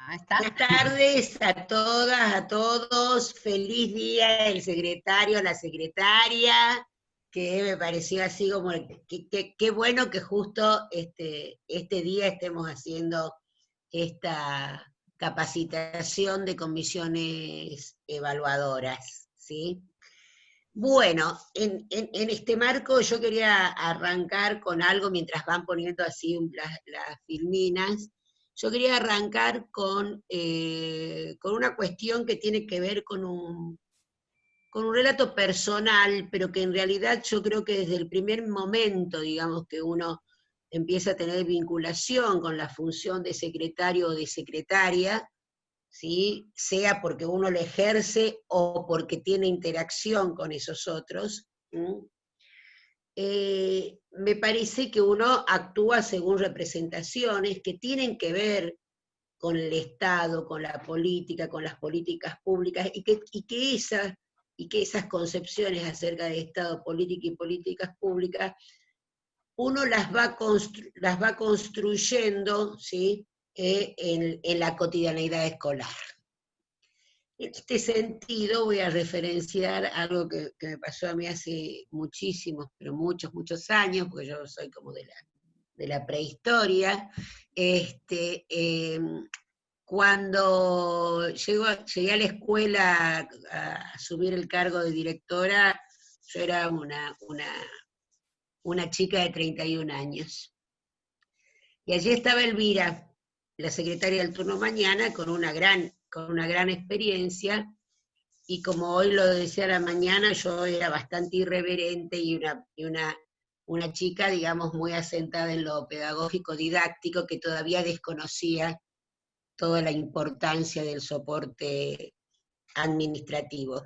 Buenas tardes a todas, a todos. Feliz día del secretario, la secretaria, que me pareció así como, qué bueno que justo este día estemos haciendo esta capacitación de comisiones evaluadoras, ¿sí? Bueno, en este marco yo quería arrancar con algo mientras van poniendo así las filminas. Yo quería arrancar con una cuestión que tiene que ver con un relato personal, pero que en realidad yo creo que desde el primer momento, digamos, que uno empieza a tener vinculación con la función de secretario o de secretaria, ¿sí? Sea porque uno lo ejerce o porque tiene interacción con esos otros, me parece que uno actúa según representaciones que tienen que ver con el Estado, con la política, con las políticas públicas, y que esas concepciones acerca de Estado, política y políticas públicas, uno las va construyendo, ¿sí? En la cotidianeidad escolar. En este sentido voy a referenciar algo que me pasó a mí hace muchísimos, pero muchos años, porque yo soy como de la prehistoria. Cuando llegué a la escuela a asumir el cargo de directora, yo era una chica de 31 años. Y allí estaba Elvira, la secretaria del turno mañana, con una gran experiencia, y como hoy lo decía a la mañana, yo era bastante irreverente y una chica, digamos, muy asentada en lo pedagógico didáctico, que todavía desconocía toda la importancia del soporte administrativo.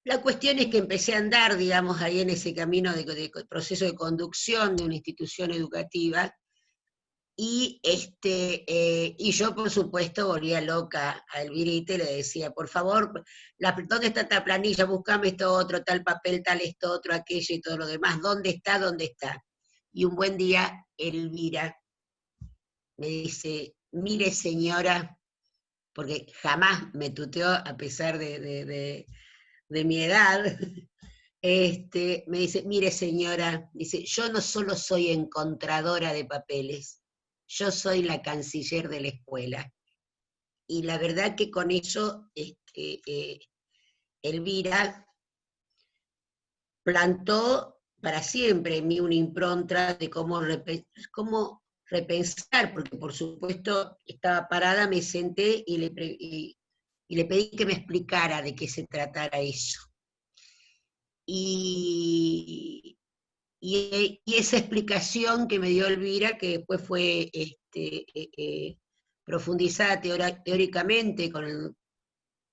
La cuestión es que empecé a andar, digamos, ahí en ese camino de proceso de conducción de una institución educativa, y yo, por supuesto, volvía loca a Elvirita y le decía, por favor, ¿dónde está esta planilla? Búscame esto otro, tal papel, tal esto otro, aquello y todo lo demás. ¿Dónde está? ¿Dónde está? Y un buen día, Elvira me dice, mire señora, porque jamás me tuteó a pesar de mi edad, me dice, mire señora, dice, yo no solo soy encontradora de papeles, yo soy la canciller de la escuela. Y la verdad que con eso Elvira plantó para siempre en mí una impronta de cómo repensar, porque por supuesto estaba parada, me senté y le pedí que me explicara de qué se tratara eso. Y esa explicación que me dio Elvira, que después fue profundizada teóricamente con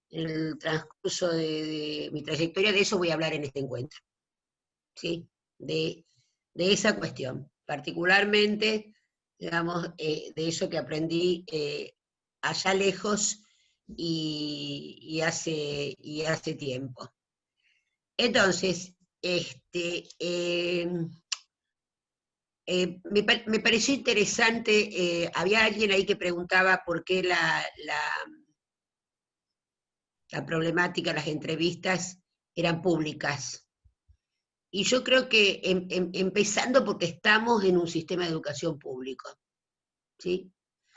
el transcurso de mi trayectoria, de eso voy a hablar en este encuentro, ¿sí? De esa cuestión, particularmente, digamos, de eso que aprendí allá lejos y hace tiempo. Entonces, me pareció interesante, había alguien ahí que preguntaba por qué la problemática, las entrevistas eran públicas. Y yo creo que empezando porque estamos en un sistema de educación público, ¿sí?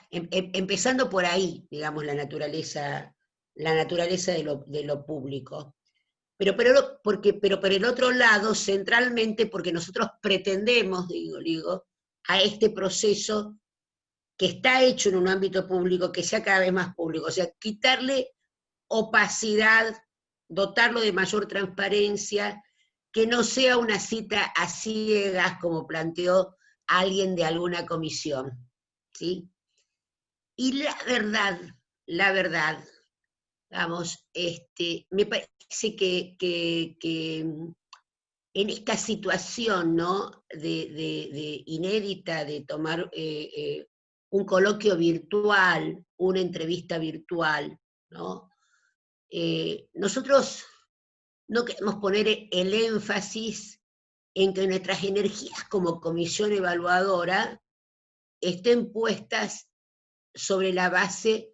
Empezando por ahí, digamos, la naturaleza de lo público. Pero por el otro lado, centralmente, porque nosotros pretendemos, digo, a este proceso que está hecho en un ámbito público, que sea cada vez más público, o sea, quitarle opacidad, dotarlo de mayor transparencia, que no sea una cita a ciegas como planteó alguien de alguna comisión, ¿sí? Y la verdad, vamos, me parece que en esta situación, ¿no? de inédita de tomar un coloquio virtual, una entrevista virtual, ¿no? Nosotros no queremos poner el énfasis en que nuestras energías como comisión evaluadora estén puestas sobre la base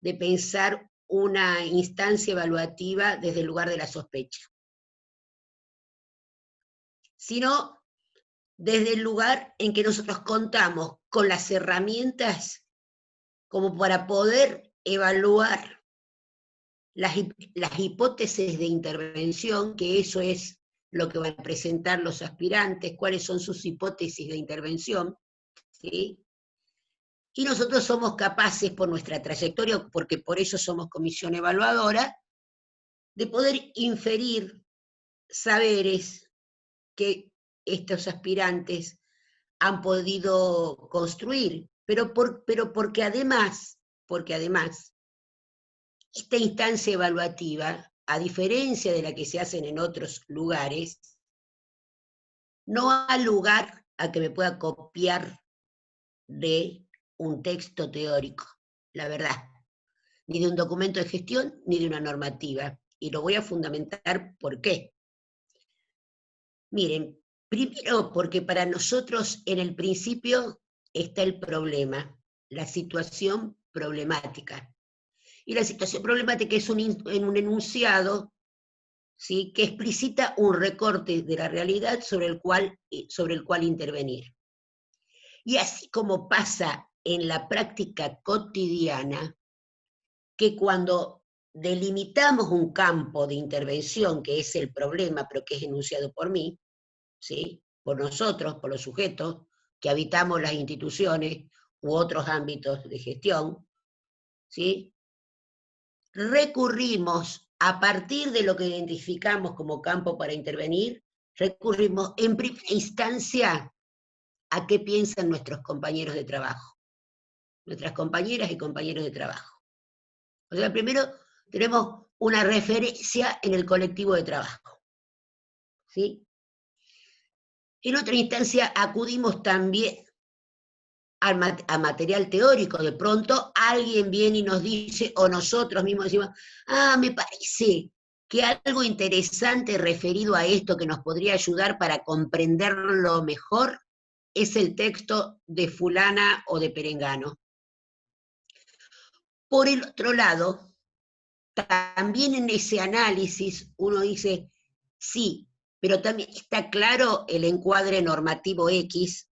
de pensar una instancia evaluativa desde el lugar de la sospecha, sino desde el lugar en que nosotros contamos con las herramientas como para poder evaluar las hipótesis de intervención, que eso es lo que van a presentar los aspirantes, cuáles son sus hipótesis de intervención, ¿sí? Y nosotros somos capaces, por nuestra trayectoria, porque por eso somos comisión evaluadora, de poder inferir saberes que estos aspirantes han podido construir, pero porque además, esta instancia evaluativa, a diferencia de la que se hacen en otros lugares, no da lugar a que me pueda copiar de un texto teórico, la verdad, ni de un documento de gestión, ni de una normativa. Y lo voy a fundamentar por qué. Miren, primero porque para nosotros en el principio está el problema, la situación problemática. Y la situación problemática es un enunciado, ¿sí?, que explicita un recorte de la realidad sobre el cual intervenir. Y así como pasa en la práctica cotidiana, que cuando delimitamos un campo de intervención, que es el problema, pero que es enunciado por mí, ¿sí?, por nosotros, por los sujetos que habitamos las instituciones u otros ámbitos de gestión, ¿sí?, recurrimos, a partir de lo que identificamos como campo para intervenir, recurrimos en primera instancia a qué piensan nuestros compañeros de trabajo, nuestras compañeras y compañeros de trabajo. O sea, primero tenemos una referencia en el colectivo de trabajo, ¿sí? En otra instancia acudimos también a material teórico. De pronto alguien viene y nos dice, o nosotros mismos decimos, me parece que algo interesante referido a esto que nos podría ayudar para comprenderlo mejor es el texto de fulana o de perengano. Por el otro lado, también en ese análisis uno dice, sí, pero también está claro el encuadre normativo X,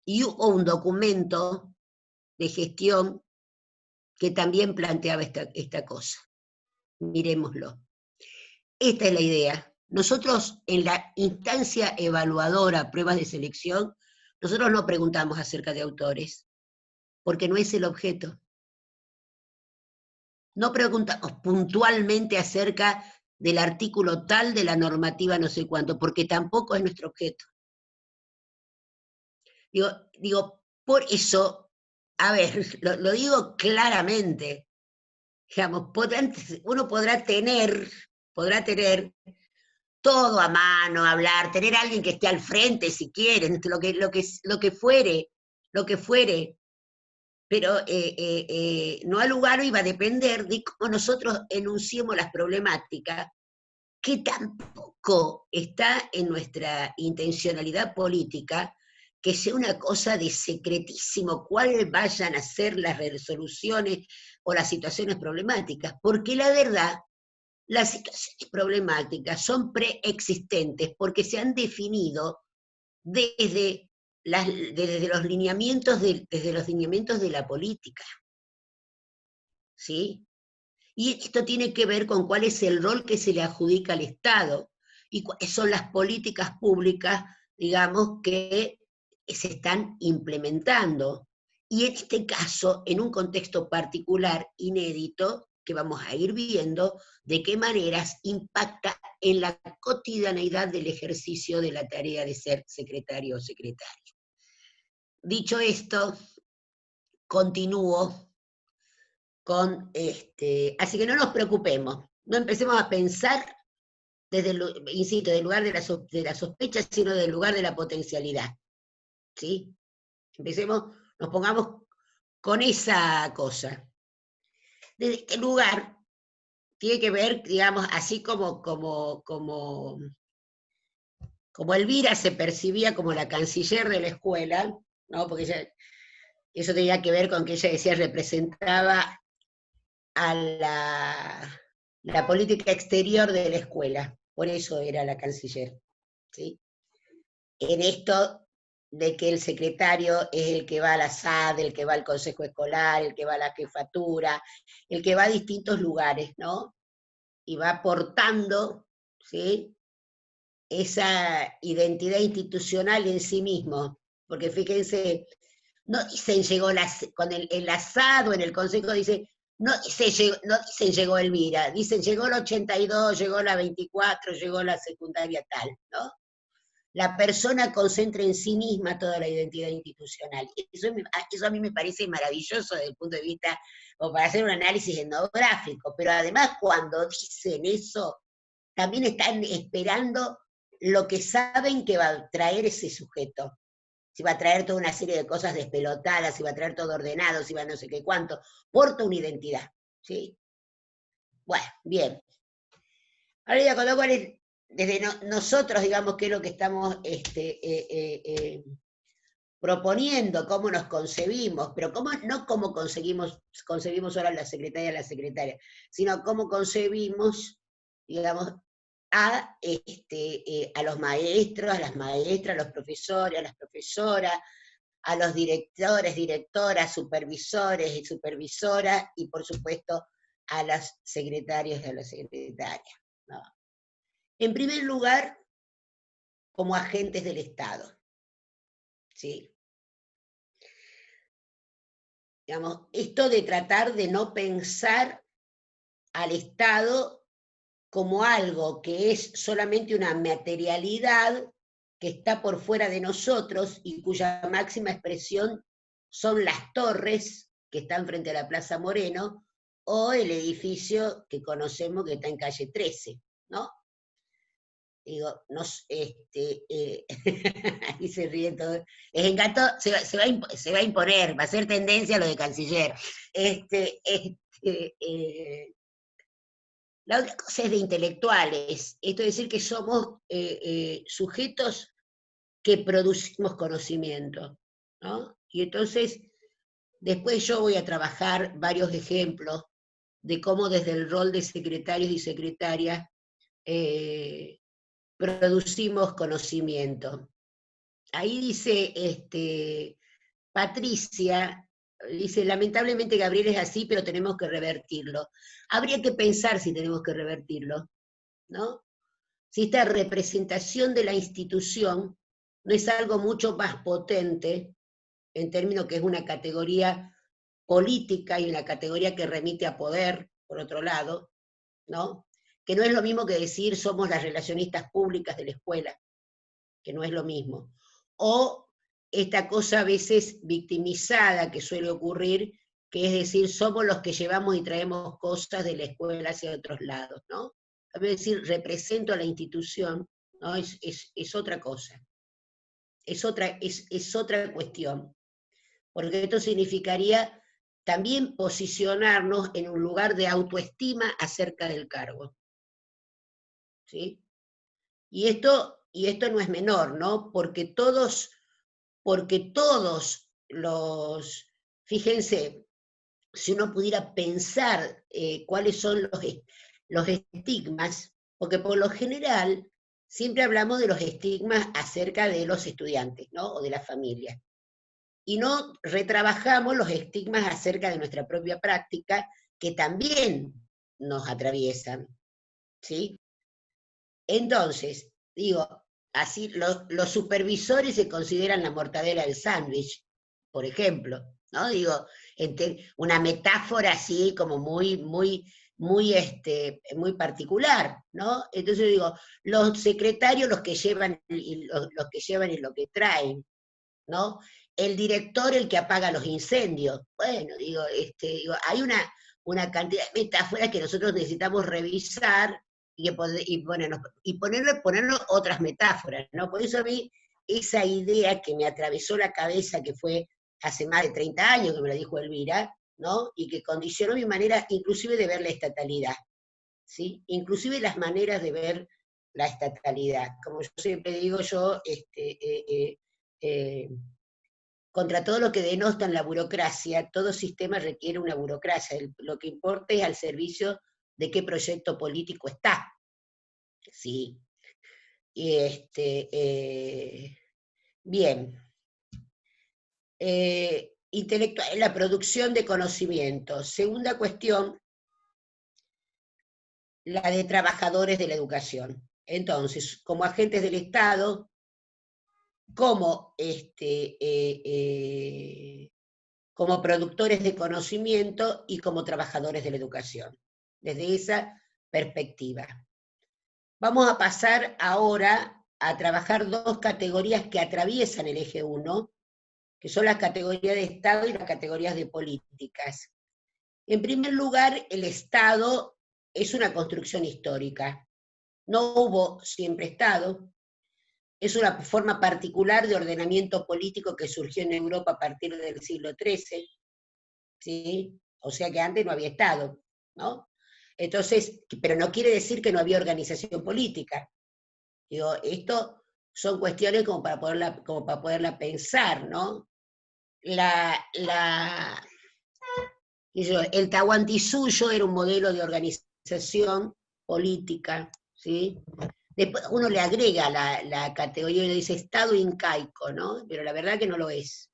y hubo un documento de gestión que también planteaba esta cosa. Miremoslo. Esta es la idea. Nosotros en la instancia evaluadora, pruebas de selección, nosotros no preguntamos acerca de autores, porque no es el objeto. No preguntamos puntualmente acerca del artículo tal de la normativa no sé cuánto, porque tampoco es nuestro objeto. Digo, por eso, a ver, lo digo claramente, digamos, uno podrá tener todo a mano, hablar, tener a alguien que esté al frente si quieren, lo que fuere, pero no al lugar iba a depender de cómo nosotros enunciemos las problemáticas, que tampoco está en nuestra intencionalidad política, que sea una cosa de secretísimo cuáles vayan a ser las resoluciones o las situaciones problemáticas, porque la verdad, las situaciones problemáticas son preexistentes porque se han definido desde los lineamientos de la política, ¿sí? Y esto tiene que ver con cuál es el rol que se le adjudica al Estado y cuáles son las políticas públicas, digamos, que se están implementando. Y en este caso, en un contexto particular, inédito, que vamos a ir viendo de qué maneras impacta en la cotidianeidad del ejercicio de la tarea de ser secretario o secretaria. Dicho esto, continúo con así que no nos preocupemos, no empecemos a pensar desde, insisto, del lugar de la sospecha, sino del lugar de la potencialidad, ¿sí? Nos pongamos con esa cosa. Desde este lugar tiene que ver, digamos, así como Elvira se percibía como la canciller de la escuela, ¿no? Porque ella Eso tenía que ver con que ella decía representaba a la política exterior de la escuela, por eso era la canciller, ¿sí? En esto de que el secretario es el que va a la SAD, el que va al consejo escolar, el que va a la jefatura, el que va a distintos lugares, ¿no? Y va aportando, ¿sí?, esa identidad institucional en sí mismo, porque fíjense, no dicen llegó con el asado en el consejo, dice, no dicen llegó Elvira, dicen llegó la 82, llegó la 24, llegó la secundaria tal, ¿no? La persona concentra en sí misma toda la identidad institucional. Eso a mí me parece maravilloso desde el punto de vista, o para hacer un análisis etnográfico, pero además cuando dicen eso, también están esperando lo que saben que va a traer ese sujeto. Si va a traer toda una serie de cosas despelotadas, si va a traer todo ordenado, si va a no sé qué cuánto, porta una identidad, ¿sí? Bueno, bien. Ahora ya con lo cual es, desde nosotros, digamos, qué es lo que estamos proponiendo, cómo nos concebimos, pero no cómo concebimos ahora la secretaria, sino cómo concebimos, digamos, a los maestros, a las maestras, a los profesores, a las profesoras, a los directores, directoras, supervisores y supervisoras, y por supuesto a las secretarios y a las secretarias, ¿no? En primer lugar, como agentes del Estado, ¿sí? Digamos, esto de tratar de no pensar al Estado como algo que es solamente una materialidad que está por fuera de nosotros y cuya máxima expresión son las torres que están frente a la Plaza Moreno o el edificio que conocemos que está en calle 13, ¿no? Digo, ahí se ríe todo. Se va a imponer, va a ser tendencia lo de canciller. La otra cosa es de intelectuales, esto es decir que somos sujetos que producimos conocimiento, ¿no? Y entonces, después yo voy a trabajar varios ejemplos de cómo desde el rol de secretarios y secretarias producimos conocimiento. Ahí dice Patricia, dice, lamentablemente Gabriel es así, pero tenemos que revertirlo. Habría que pensar si tenemos que revertirlo, ¿no? Si esta representación de la institución no es algo mucho más potente, en términos que es una categoría política y una categoría que remite a poder, por otro lado, ¿no? Que no es lo mismo que decir somos las relacionistas públicas de la escuela, que no es lo mismo. O esta cosa a veces victimizada que suele ocurrir, que es decir, somos los que llevamos y traemos cosas de la escuela hacia otros lados, ¿no? Es decir, represento a la institución, ¿no? Es otra cosa, es otra cuestión, porque esto significaría también posicionarnos en un lugar de autoestima acerca del cargo, ¿sí? Y esto no es menor, ¿no? Porque todos los, fíjense, si uno pudiera pensar cuáles son los estigmas, porque por lo general siempre hablamos de los estigmas acerca de los estudiantes, ¿no? O de la familia. Y no retrabajamos los estigmas acerca de nuestra propia práctica, que también nos atraviesan, ¿sí? Entonces, digo, así los supervisores se consideran la mortadela del sándwich, por ejemplo, ¿no? Digo, una metáfora así como muy particular, ¿no? Entonces digo, los secretarios los que llevan los que llevan y lo que traen, ¿no? El director el que apaga los incendios. Bueno, digo, hay una cantidad de metáforas que nosotros necesitamos revisar y ponernos otras metáforas, ¿no? Por eso a mí esa idea que me atravesó la cabeza, que fue hace más de 30 años que me la dijo Elvira, ¿no? Y que condicionó mi manera inclusive de ver la estatalidad, ¿sí? Inclusive las maneras de ver la estatalidad. Como yo siempre digo, yo contra todo lo que denotan la burocracia, todo sistema requiere una burocracia, lo que importa es al servicio de qué proyecto político está. ¿Sí? Y bien. La producción de conocimientos. Segunda cuestión, la de trabajadores de la educación. Entonces, como agentes del Estado, como, como productores de conocimiento y como trabajadores de la educación, desde esa perspectiva. Vamos a pasar ahora a trabajar dos categorías que atraviesan el eje 1, que son las categorías de Estado y las categorías de políticas. En primer lugar, el Estado es una construcción histórica. No hubo siempre Estado. Es una forma particular de ordenamiento político que surgió en Europa a partir del siglo XIII, ¿sí? O sea que antes no había Estado, ¿no? Entonces, pero no quiere decir que no había organización política. Digo, esto son cuestiones como para poderla pensar, ¿no? El Tahuantinsuyo era un modelo de organización política, ¿sí? Después uno le agrega la categoría y le dice Estado incaico, ¿no? Pero la verdad que no lo es,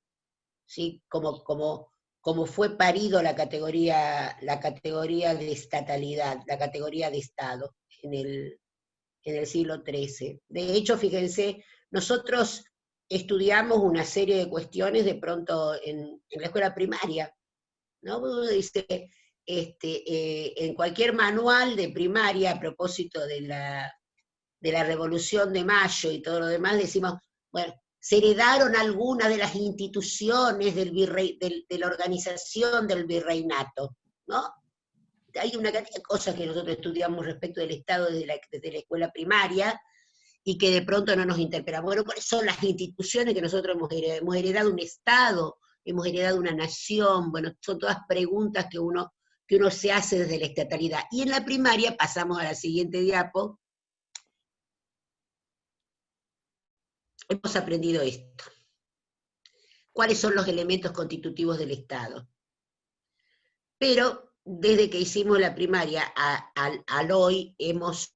¿sí? Como fue parido la categoría de estatalidad, la categoría de Estado en el siglo XIII. De hecho, fíjense, nosotros estudiamos una serie de cuestiones de pronto en la escuela primaria, ¿no? Uno dice, en cualquier manual de primaria, a propósito de la Revolución de Mayo y todo lo demás, decimos, bueno, se heredaron algunas de las instituciones de la organización del virreinato, ¿no? Hay una cantidad de cosas que nosotros estudiamos respecto del Estado desde la escuela primaria, y que de pronto no nos interpelan. Bueno, ¿cuáles son las instituciones que nosotros hemos heredado? Hemos heredado un Estado, hemos heredado una nación, bueno, son todas preguntas que uno se hace desde la estatalidad. Y en la primaria, pasamos a la siguiente diapo, hemos aprendido esto. ¿Cuáles son los elementos constitutivos del Estado? Pero desde que hicimos la primaria al hoy, hemos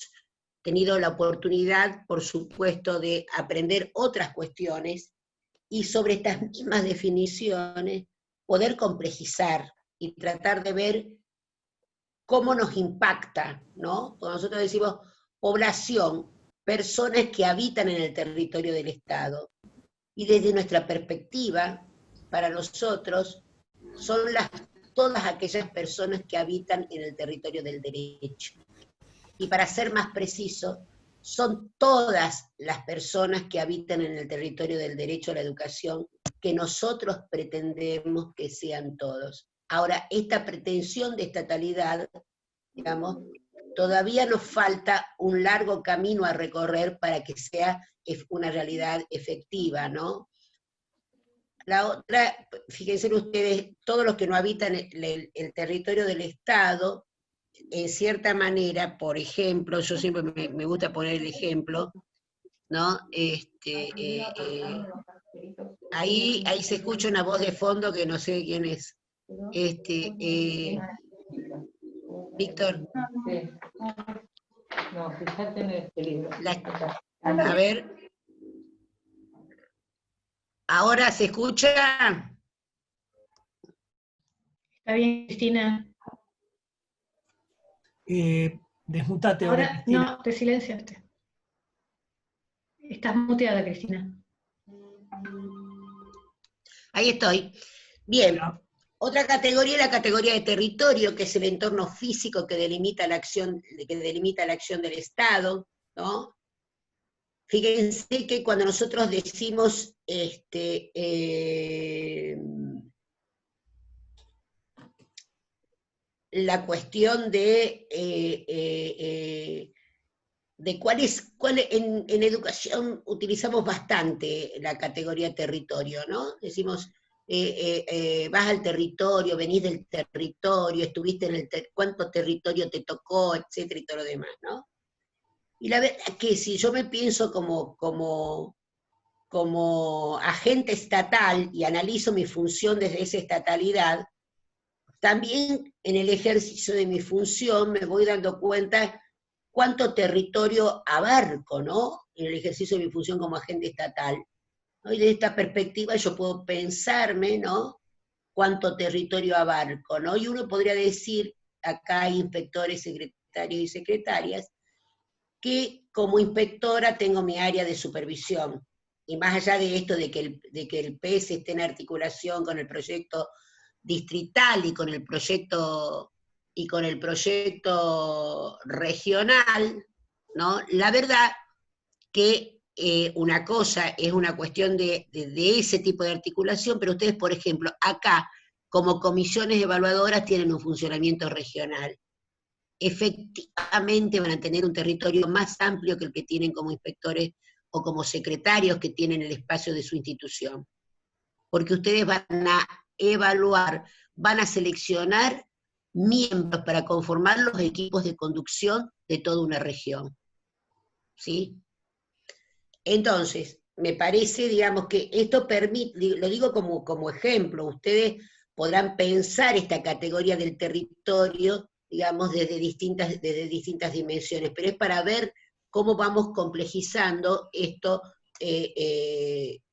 tenido la oportunidad, por supuesto, de aprender otras cuestiones, y sobre estas mismas definiciones poder complejizar y tratar de ver cómo nos impacta, ¿no? Cuando nosotros decimos población, personas que habitan en el territorio del Estado, y desde nuestra perspectiva, para nosotros, son todas aquellas personas que habitan en el territorio del derecho. Y para ser más preciso, son todas las personas que habitan en el territorio del derecho a la educación, que nosotros pretendemos que sean todos. Ahora, esta pretensión de estatalidad, digamos, todavía nos falta un largo camino a recorrer para que sea una realidad efectiva, ¿no? La otra, fíjense ustedes, todos los que no habitan el territorio del Estado, en cierta manera, por ejemplo, yo siempre me gusta poner el ejemplo, ¿no? Ahí se escucha una voz de fondo que no sé quién es. Víctor. No, fíjate en este libro. A ver. ¿Ahora se escucha? Está bien, Cristina. Desmutate ahora, Cristina. No, te silenciaste. Estás muteada, Cristina. Ahí estoy. Bien. Otra categoría es la categoría de territorio, que es el entorno físico que delimita la acción del Estado, ¿no? Fíjense que cuando nosotros decimos la cuestión de en educación utilizamos bastante la categoría territorio, ¿no? Decimos, vas al territorio, venís del territorio, estuviste en cuánto territorio te tocó, etcétera, y todo lo demás, ¿no? Y la verdad es que si yo me pienso como como agente estatal y analizo mi función desde esa estatalidad, también en el ejercicio de mi función me voy dando cuenta cuánto territorio abarco, ¿no? En el ejercicio de mi función como agente estatal, ¿no? Y desde esta perspectiva yo puedo pensarme, ¿no? Cuánto territorio abarco, ¿no? Y uno podría decir, acá hay inspectores, secretarios y secretarias, que como inspectora tengo mi área de supervisión, y más allá de esto de que el PS esté en articulación con el proyecto distrital y con el proyecto regional, ¿no? La verdad que una cosa es una cuestión de ese tipo de articulación, pero ustedes, por ejemplo, acá, como comisiones evaluadoras, tienen un funcionamiento regional. Efectivamente van a tener un territorio más amplio que el que tienen como inspectores o como secretarios que tienen el espacio de su institución. Porque ustedes van a evaluar, van a seleccionar miembros para conformar los equipos de conducción de toda una región. ¿Sí? Entonces, me parece, digamos, que esto permite, lo digo como ejemplo, ustedes podrán pensar esta categoría del territorio, digamos, desde distintas dimensiones, pero es para ver cómo vamos complejizando esto,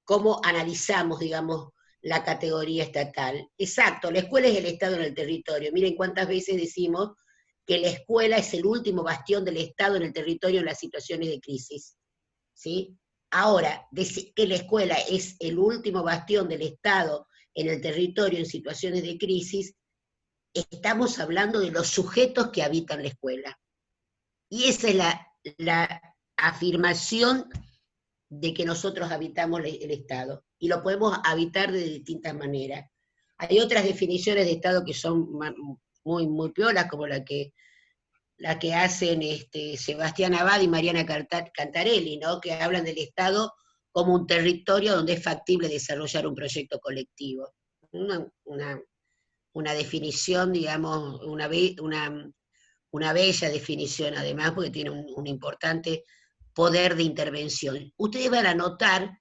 cómo analizamos, digamos, la categoría estatal. Exacto, la escuela es el Estado en el territorio. Miren cuántas veces decimos que la escuela es el último bastión del Estado en el territorio en las situaciones de crisis. ¿Sí? Ahora, decir que la escuela es el último bastión del Estado en el territorio en situaciones de crisis, estamos hablando de los sujetos que habitan la escuela. Y esa es la afirmación de que nosotros habitamos el Estado, y lo podemos habitar de distintas maneras. Hay otras definiciones de Estado que son muy piolas, como la que hacen Sebastián Abad y Mariana Cantarelli, ¿no? Que hablan del Estado como un territorio donde es factible desarrollar un proyecto colectivo. Una definición, digamos, una bella definición además, porque tiene un importante poder de intervención. Ustedes van a notar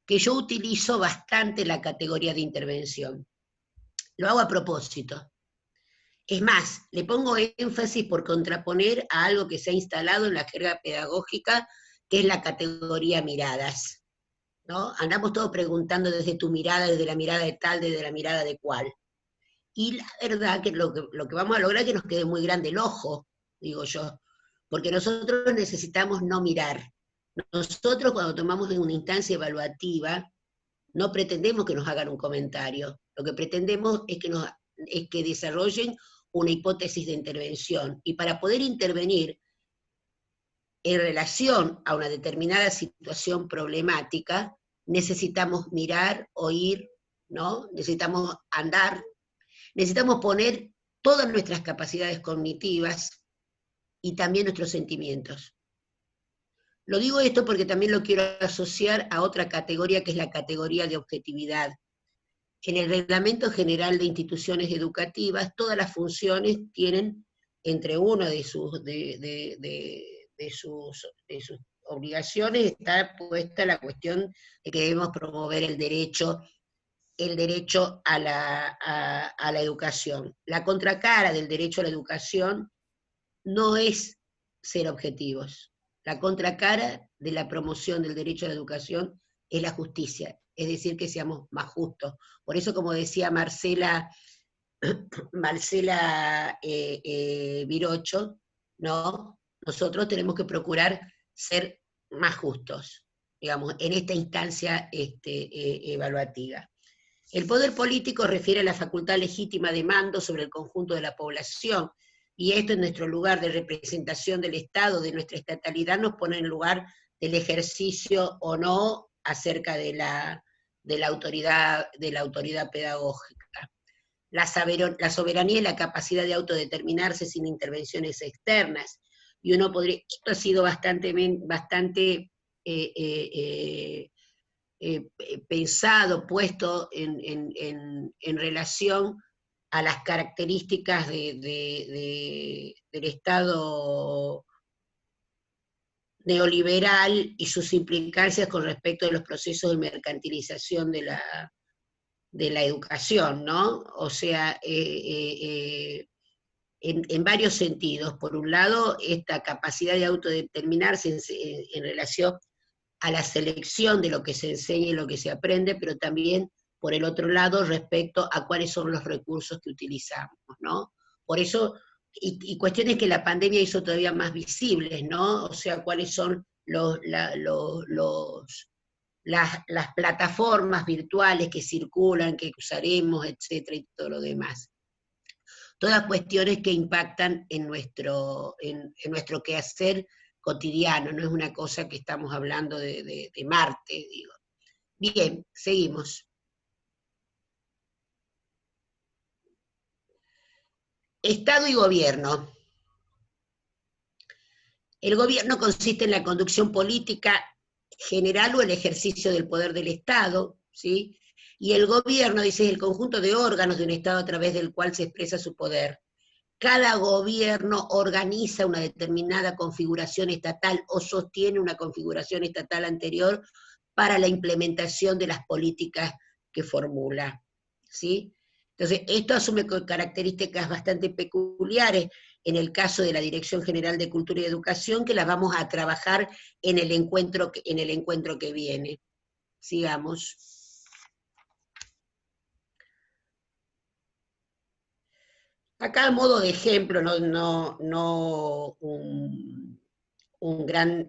que yo utilizo bastante la categoría de intervención. Lo hago a propósito. Es más, le pongo énfasis por contraponer a algo que se ha instalado en la jerga pedagógica, que es la categoría miradas, ¿no? Andamos todos preguntando desde tu mirada, desde la mirada de tal, desde la mirada de cual. Y la verdad que lo que vamos a lograr es que nos quede muy grande el ojo, digo yo, porque nosotros necesitamos no mirar. Nosotros cuando tomamos en una instancia evaluativa, no pretendemos que nos hagan un comentario, lo que pretendemos es que desarrollen una hipótesis de intervención, y para poder intervenir en relación a una determinada situación problemática, necesitamos mirar, oír, ¿no? Necesitamos andar, necesitamos poner todas nuestras capacidades cognitivas y también nuestros sentimientos. Lo digo esto porque también lo quiero asociar a otra categoría, que es la categoría de objetividad. En el Reglamento General de Instituciones Educativas, todas las funciones tienen, entre una de sus obligaciones, está puesta la cuestión de que debemos promover el derecho a la educación. La contracara del derecho a la educación no es ser objetivos. La contracara de la promoción del derecho a la educación es la justicia, es decir, que seamos más justos. Por eso, como decía Marcela Virocho, ¿no? Nosotros tenemos que procurar ser más justos, digamos, en esta instancia evaluativa. El poder político refiere a la facultad legítima de mando sobre el conjunto de la población, y esto en nuestro lugar de representación del Estado, de nuestra estatalidad, nos pone en lugar del ejercicio o no acerca de la autoridad pedagógica. La soberanía y la capacidad de autodeterminarse sin intervenciones externas. Y uno podría, esto ha sido bastante pensado, puesto en relación a las características del Estado neoliberal y sus implicancias con respecto a los procesos de mercantilización de la educación, ¿no? O sea, en varios sentidos. Por un lado, esta capacidad de autodeterminarse en relación a la selección de lo que se enseña y lo que se aprende, pero también, por el otro lado, respecto a cuáles son los recursos que utilizamos, ¿no? Por eso, y cuestiones que la pandemia hizo todavía más visibles, ¿no? O sea, cuáles son las plataformas virtuales que circulan, que usaremos, etcétera, y todo lo demás. Todas cuestiones que impactan en nuestro quehacer cotidiano, no es una cosa que estamos hablando de Marte, digo. Bien, seguimos. Estado y gobierno. El gobierno consiste en la conducción política general o el ejercicio del poder del Estado, ¿sí? Y el gobierno, dice, es el conjunto de órganos de un Estado a través del cual se expresa su poder. Cada gobierno organiza una determinada configuración estatal o sostiene una configuración estatal anterior para la implementación de las políticas que formula, ¿sí? Entonces, esto asume características bastante peculiares en el caso de la Dirección General de Cultura y Educación, que las vamos a trabajar en el encuentro que viene. Sigamos. Acá a modo de ejemplo, no un gran,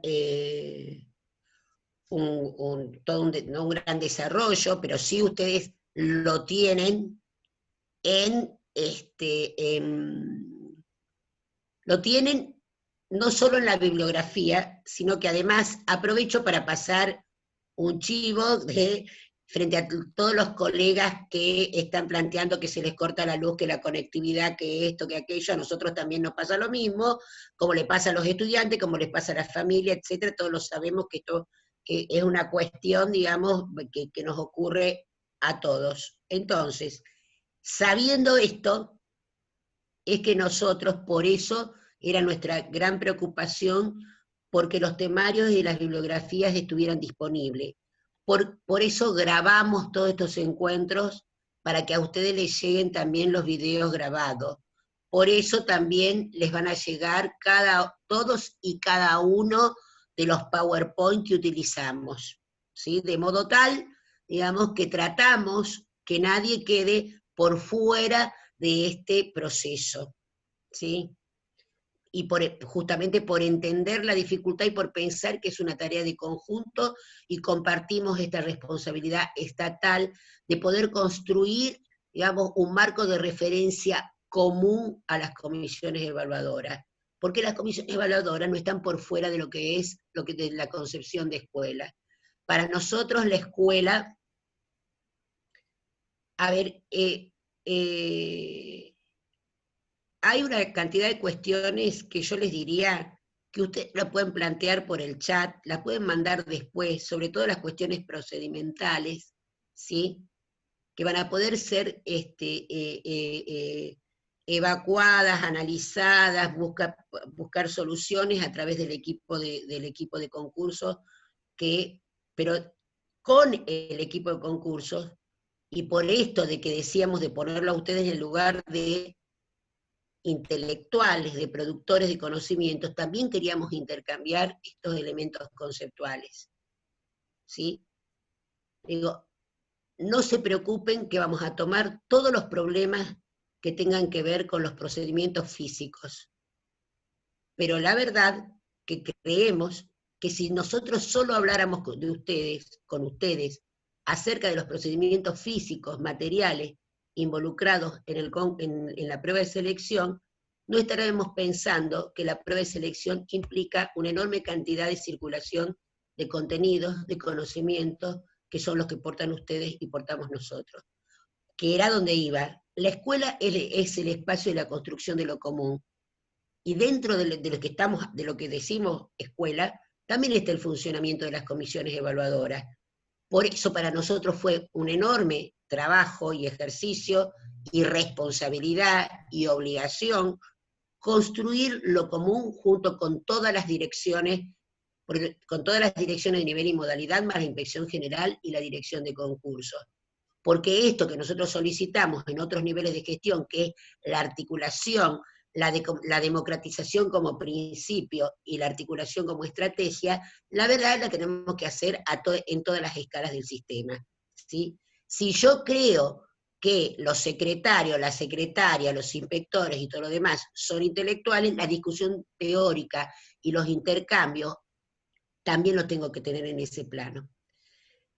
no un gran desarrollo, pero sí ustedes lo tienen lo tienen no solo en la bibliografía, sino que además aprovecho para pasar un chivo frente a todos los colegas que están planteando que se les corta la luz, que la conectividad, que esto, que aquello, a nosotros también nos pasa lo mismo, como le pasa a los estudiantes, como les pasa a la familia, etcétera, todos lo sabemos que esto es una cuestión, digamos, que nos ocurre a todos. Entonces, sabiendo esto, es que nosotros, por eso, era nuestra gran preocupación, porque los temarios y las bibliografías estuvieran disponibles. Por eso grabamos todos estos encuentros, para que a ustedes les lleguen también los videos grabados. Por eso también les van a llegar todos y cada uno de los PowerPoint que utilizamos, ¿sí? De modo tal, digamos, que tratamos que nadie quede por fuera de este proceso, ¿sí? Y justamente por entender la dificultad y por pensar que es una tarea de conjunto, y compartimos esta responsabilidad estatal de poder construir, digamos, un marco de referencia común a las comisiones evaluadoras, porque las comisiones evaluadoras no están por fuera de lo que es de la concepción de escuela. Para nosotros la escuela, a ver, hay una cantidad de cuestiones que yo les diría que ustedes la pueden plantear por el chat, la pueden mandar después, sobre todo las cuestiones procedimentales, ¿sí? Que van a poder ser evacuadas, analizadas, buscar soluciones a través del equipo de concursos, pero con el equipo de concursos, y por esto de que decíamos de ponerlo a ustedes en el lugar de intelectuales, de productores de conocimientos, también queríamos intercambiar estos elementos conceptuales, ¿sí? Digo, no se preocupen que vamos a tomar todos los problemas que tengan que ver con los procedimientos físicos, pero la verdad que creemos que si nosotros solo habláramos con ustedes, acerca de los procedimientos físicos, materiales, involucrados en la prueba de selección, no estaremos pensando que la prueba de selección implica una enorme cantidad de circulación de contenidos, de conocimientos, que son los que portan ustedes y portamos nosotros. Que era donde iba. La escuela es el espacio de la construcción de lo común. Y dentro de lo que decimos escuela, también está el funcionamiento de las comisiones evaluadoras. Por eso para nosotros fue un enorme trabajo y ejercicio y responsabilidad y obligación construir lo común junto con todas las direcciones con todas las direcciones de nivel y modalidad, más la inspección general y la dirección de concursos. Porque esto que nosotros solicitamos en otros niveles de gestión, que es la articulación, la democratización como principio y la articulación como estrategia, la verdad la tenemos que hacer en todas las escalas del sistema, ¿sí? Si yo creo que los secretarios, la secretaria, los inspectores y todo lo demás son intelectuales, la discusión teórica y los intercambios también los tengo que tener en ese plano.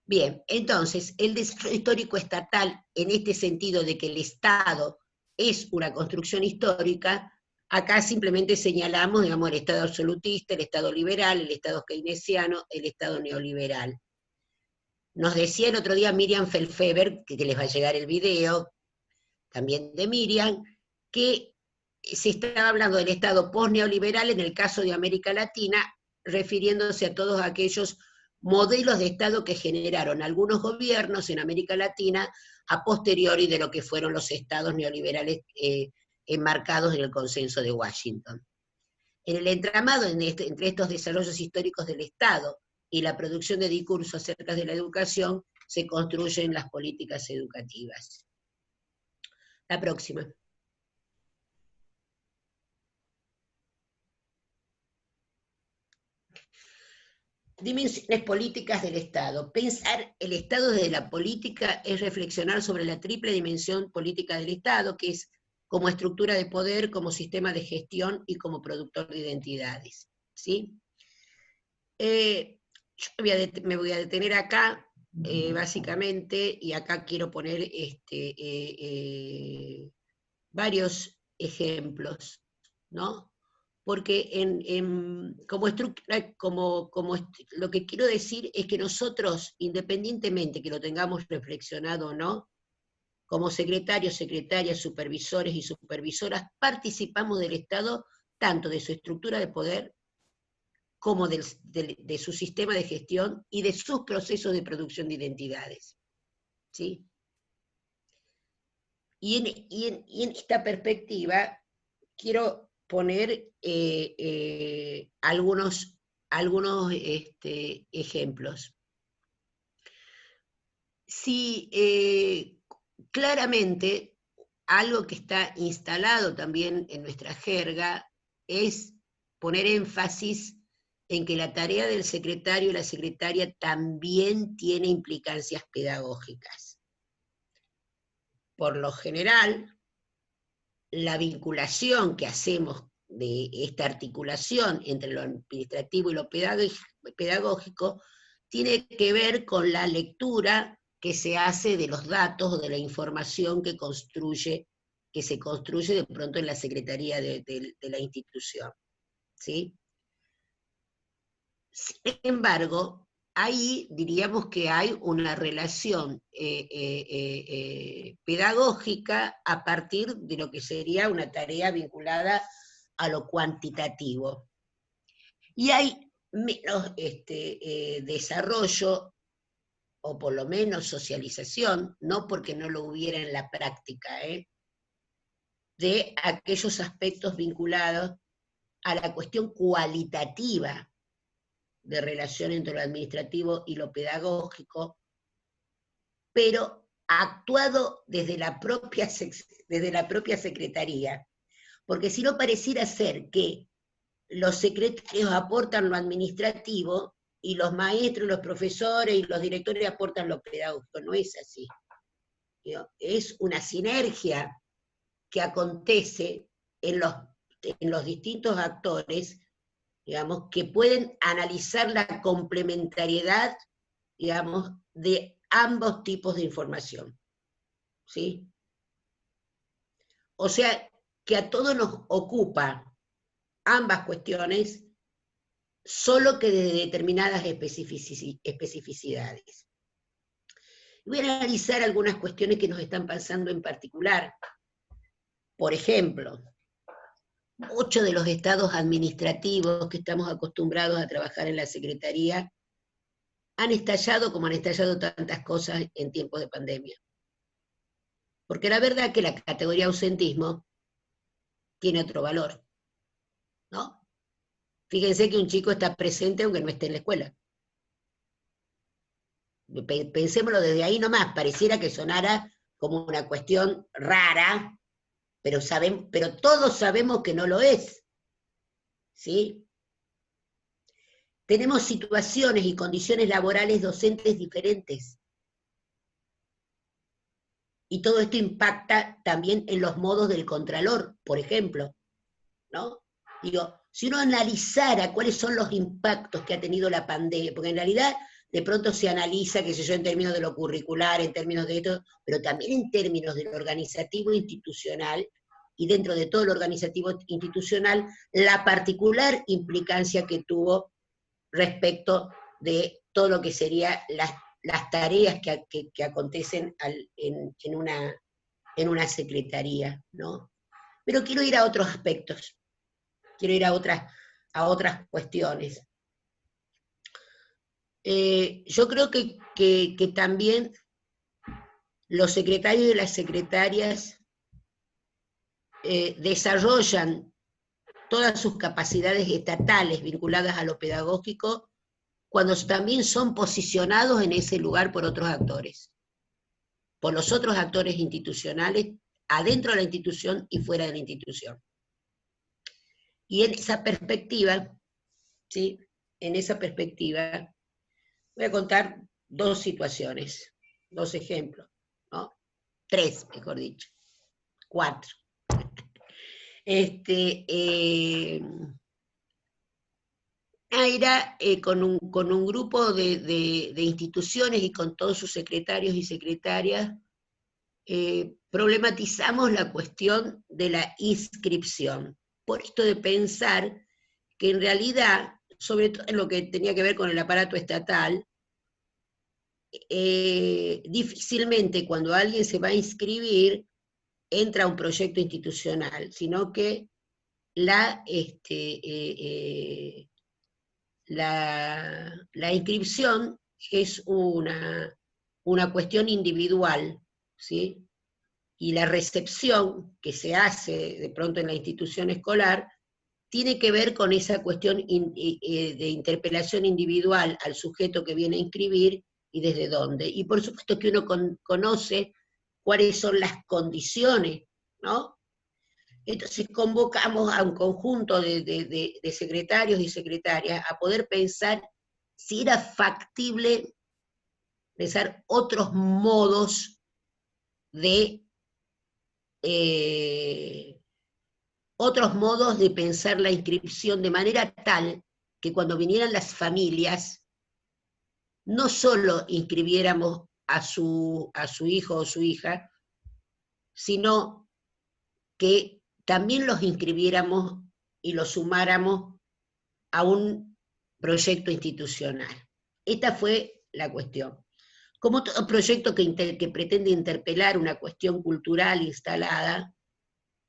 Bien, entonces, el desarrollo histórico estatal, en este sentido de que el Estado es una construcción histórica, acá simplemente señalamos, digamos, el Estado absolutista, el Estado liberal, el Estado keynesiano, el Estado neoliberal. Nos decía el otro día Miriam Felfeber, que les va a llegar el video, también de Miriam, que se estaba hablando del Estado post-neoliberal en el caso de América Latina, refiriéndose a todos aquellos modelos de Estado que generaron algunos gobiernos en América Latina a posteriori de lo que fueron los estados neoliberales enmarcados en el consenso de Washington. En el entramado entre estos desarrollos históricos del Estado y la producción de discursos acerca de la educación, se construyen las políticas educativas. La próxima. Dimensiones políticas del Estado. Pensar el Estado desde la política es reflexionar sobre la triple dimensión política del Estado, que es como estructura de poder, como sistema de gestión y como productor de identidades. ¿Sí? Yo me voy a detener acá, básicamente, y acá quiero poner varios ejemplos, ¿no? Porque como estructura, lo que quiero decir es que nosotros, independientemente que lo tengamos reflexionado o no, como secretarios, secretarias, supervisores y supervisoras, participamos del Estado, tanto de su estructura de poder, como de su sistema de gestión y de sus procesos de producción de identidades. ¿Sí? Y en esta perspectiva, quiero poner algunos ejemplos. Si claramente algo que está instalado también en nuestra jerga es poner énfasis en que la tarea del secretario y la secretaria también tiene implicancias pedagógicas. Por lo general, la vinculación que hacemos de esta articulación entre lo administrativo y lo pedagógico tiene que ver con la lectura que se hace de los datos o de la información que se construye de pronto en la secretaría de la institución. ¿Sí? Sin embargo, ahí diríamos que hay una relación pedagógica a partir de lo que sería una tarea vinculada a lo cuantitativo. Y hay menos desarrollo, o por lo menos socialización, no porque no lo hubiera en la práctica, de aquellos aspectos vinculados a la cuestión cualitativa de relación entre lo administrativo y lo pedagógico, pero actuado desde la propia secretaría, porque si no pareciera ser que los secretarios aportan lo administrativo y los maestros, los profesores y los directores aportan lo pedagógico. No es así. Es una sinergia que acontece en los distintos actores, digamos, que pueden analizar la complementariedad, digamos, de ambos tipos de información. ¿Sí? O sea, que a todos nos ocupa ambas cuestiones, solo que de determinadas especificidades. Voy a analizar algunas cuestiones que nos están pasando en particular. Por ejemplo, muchos de los estados administrativos que estamos acostumbrados a trabajar en la Secretaría han estallado como han estallado tantas cosas en tiempos de pandemia. Porque la verdad es que la categoría ausentismo tiene otro valor, ¿no? Fíjense que un chico está presente aunque no esté en la escuela. Pensémoslo desde ahí nomás, pareciera que sonara como una cuestión rara, pero todos sabemos que no lo es. ¿Sí? Tenemos situaciones y condiciones laborales docentes diferentes. Y todo esto impacta también en los modos del contralor, por ejemplo, ¿no? Digo, si uno analizara cuáles son los impactos que ha tenido la pandemia, porque en realidad de pronto se analiza, qué sé yo, en términos de lo curricular, en términos de esto, pero también en términos de lo organizativo institucional, y dentro de todo lo organizativo institucional, la particular implicancia que tuvo respecto de todo lo que serían las tareas que acontecen en una secretaría, ¿no? Pero quiero ir a otros aspectos, quiero ir a otras cuestiones. Yo creo que también los secretarios y las secretarias desarrollan todas sus capacidades estatales vinculadas a lo pedagógico cuando también son posicionados en ese lugar por otros actores, por los otros actores institucionales, adentro de la institución y fuera de la institución. Y en esa perspectiva, ¿sí? En esa perspectiva, voy a contar dos situaciones, dos ejemplos, ¿no? Tres, mejor dicho, cuatro. Era con un grupo de instituciones y con todos sus secretarios y secretarias, problematizamos la cuestión de la inscripción. Por esto de pensar que en realidad, sobre todo en lo que tenía que ver con el aparato estatal, difícilmente cuando alguien se va a inscribir entra a un proyecto institucional, sino que la inscripción es una cuestión individual, ¿sí? Y la recepción que se hace de pronto en la institución escolar tiene que ver con esa cuestión de interpelación individual al sujeto que viene a inscribir y desde dónde. Y por supuesto que uno conoce cuáles son las condiciones, ¿no? Entonces convocamos a un conjunto de secretarios y secretarias a poder pensar si era factible pensar otros modos de pensar la inscripción de manera tal que cuando vinieran las familias no solo inscribiéramos a su hijo o su hija, sino que también los inscribiéramos y los sumáramos a un proyecto institucional. Esta fue la cuestión. Como todo proyecto que pretende interpelar una cuestión cultural instalada,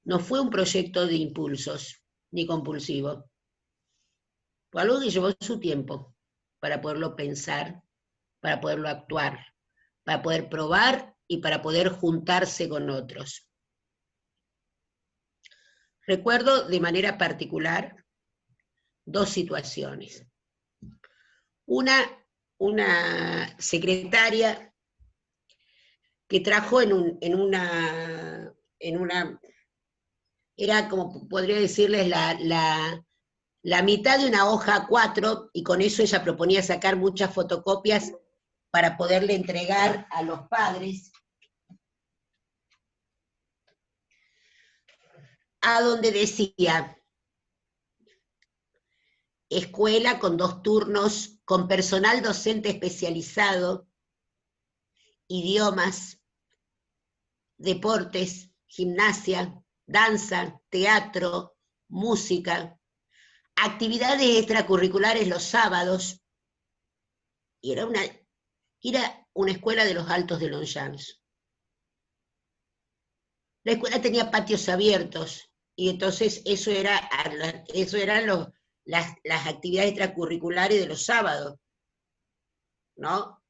no fue un proyecto de impulsos, ni compulsivo. Fue algo que llevó su tiempo para poderlo pensar, para poderlo actuar, para poder probar y para poder juntarse con otros. Recuerdo de manera particular dos situaciones. Una secretaria que trajo en una era como podría decirles la mitad de una hoja A4, y con eso ella proponía sacar muchas fotocopias para poderle entregar a los padres, a donde decía: escuela con 2 turnos, con personal docente especializado, idiomas, deportes, gimnasia, danza, teatro, música, actividades extracurriculares los sábados, y era una escuela de los Altos de Longchamps. La escuela tenía patios abiertos, y entonces eso eran las actividades extracurriculares de los sábados, ¿no?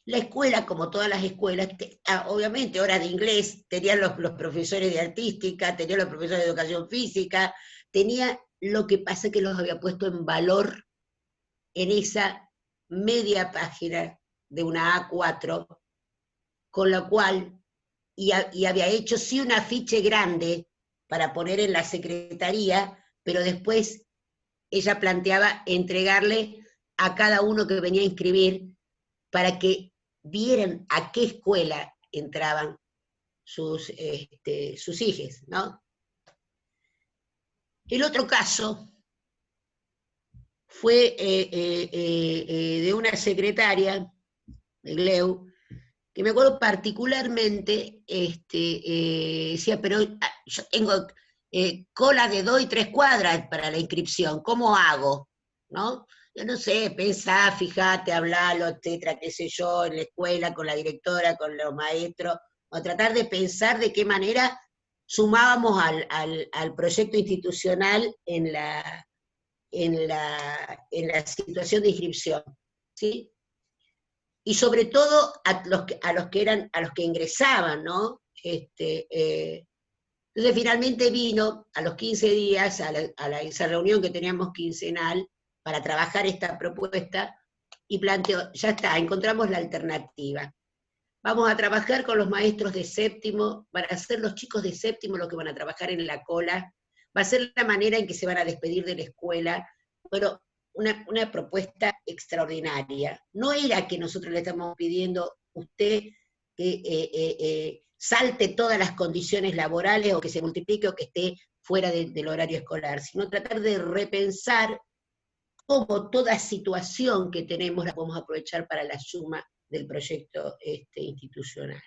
La escuela, como todas las escuelas, obviamente horas de inglés, tenían los profesores de artística, tenían los profesores de educación física, tenía lo que pasa es que los había puesto en valor en esa media página de una A4, con la cual, y había hecho sí un afiche grande para poner en la secretaría, pero después ella planteaba entregarle a cada uno que venía a inscribir para que vieran a qué escuela entraban sus hijos, ¿no? El otro caso fue de una secretaria de GLEU, que me acuerdo particularmente, decía, pero yo tengo cola de 2 y 3 cuadras para la inscripción, ¿cómo hago? ¿No? Yo no sé, pensá, fíjate, hablalo, etcétera, qué sé yo, en la escuela, con la directora, con los maestros, o tratar de pensar de qué manera sumábamos al proyecto institucional en la situación de inscripción, ¿sí? Y sobre todo a los que ingresaban, ¿no? Entonces finalmente vino a los 15 días, esa reunión que teníamos quincenal, para trabajar esta propuesta, y planteó, ya está, encontramos la alternativa. Vamos a trabajar con los maestros de séptimo, van a ser los chicos de séptimo los que van a trabajar en la cola, va a ser la manera en que se van a despedir de la escuela, pero una propuesta extraordinaria. No era que nosotros le estamos pidiendo usted que salte todas las condiciones laborales o que se multiplique o que esté fuera del horario escolar, sino tratar de repensar cómo toda situación que tenemos la podemos aprovechar para la suma del proyecto institucional.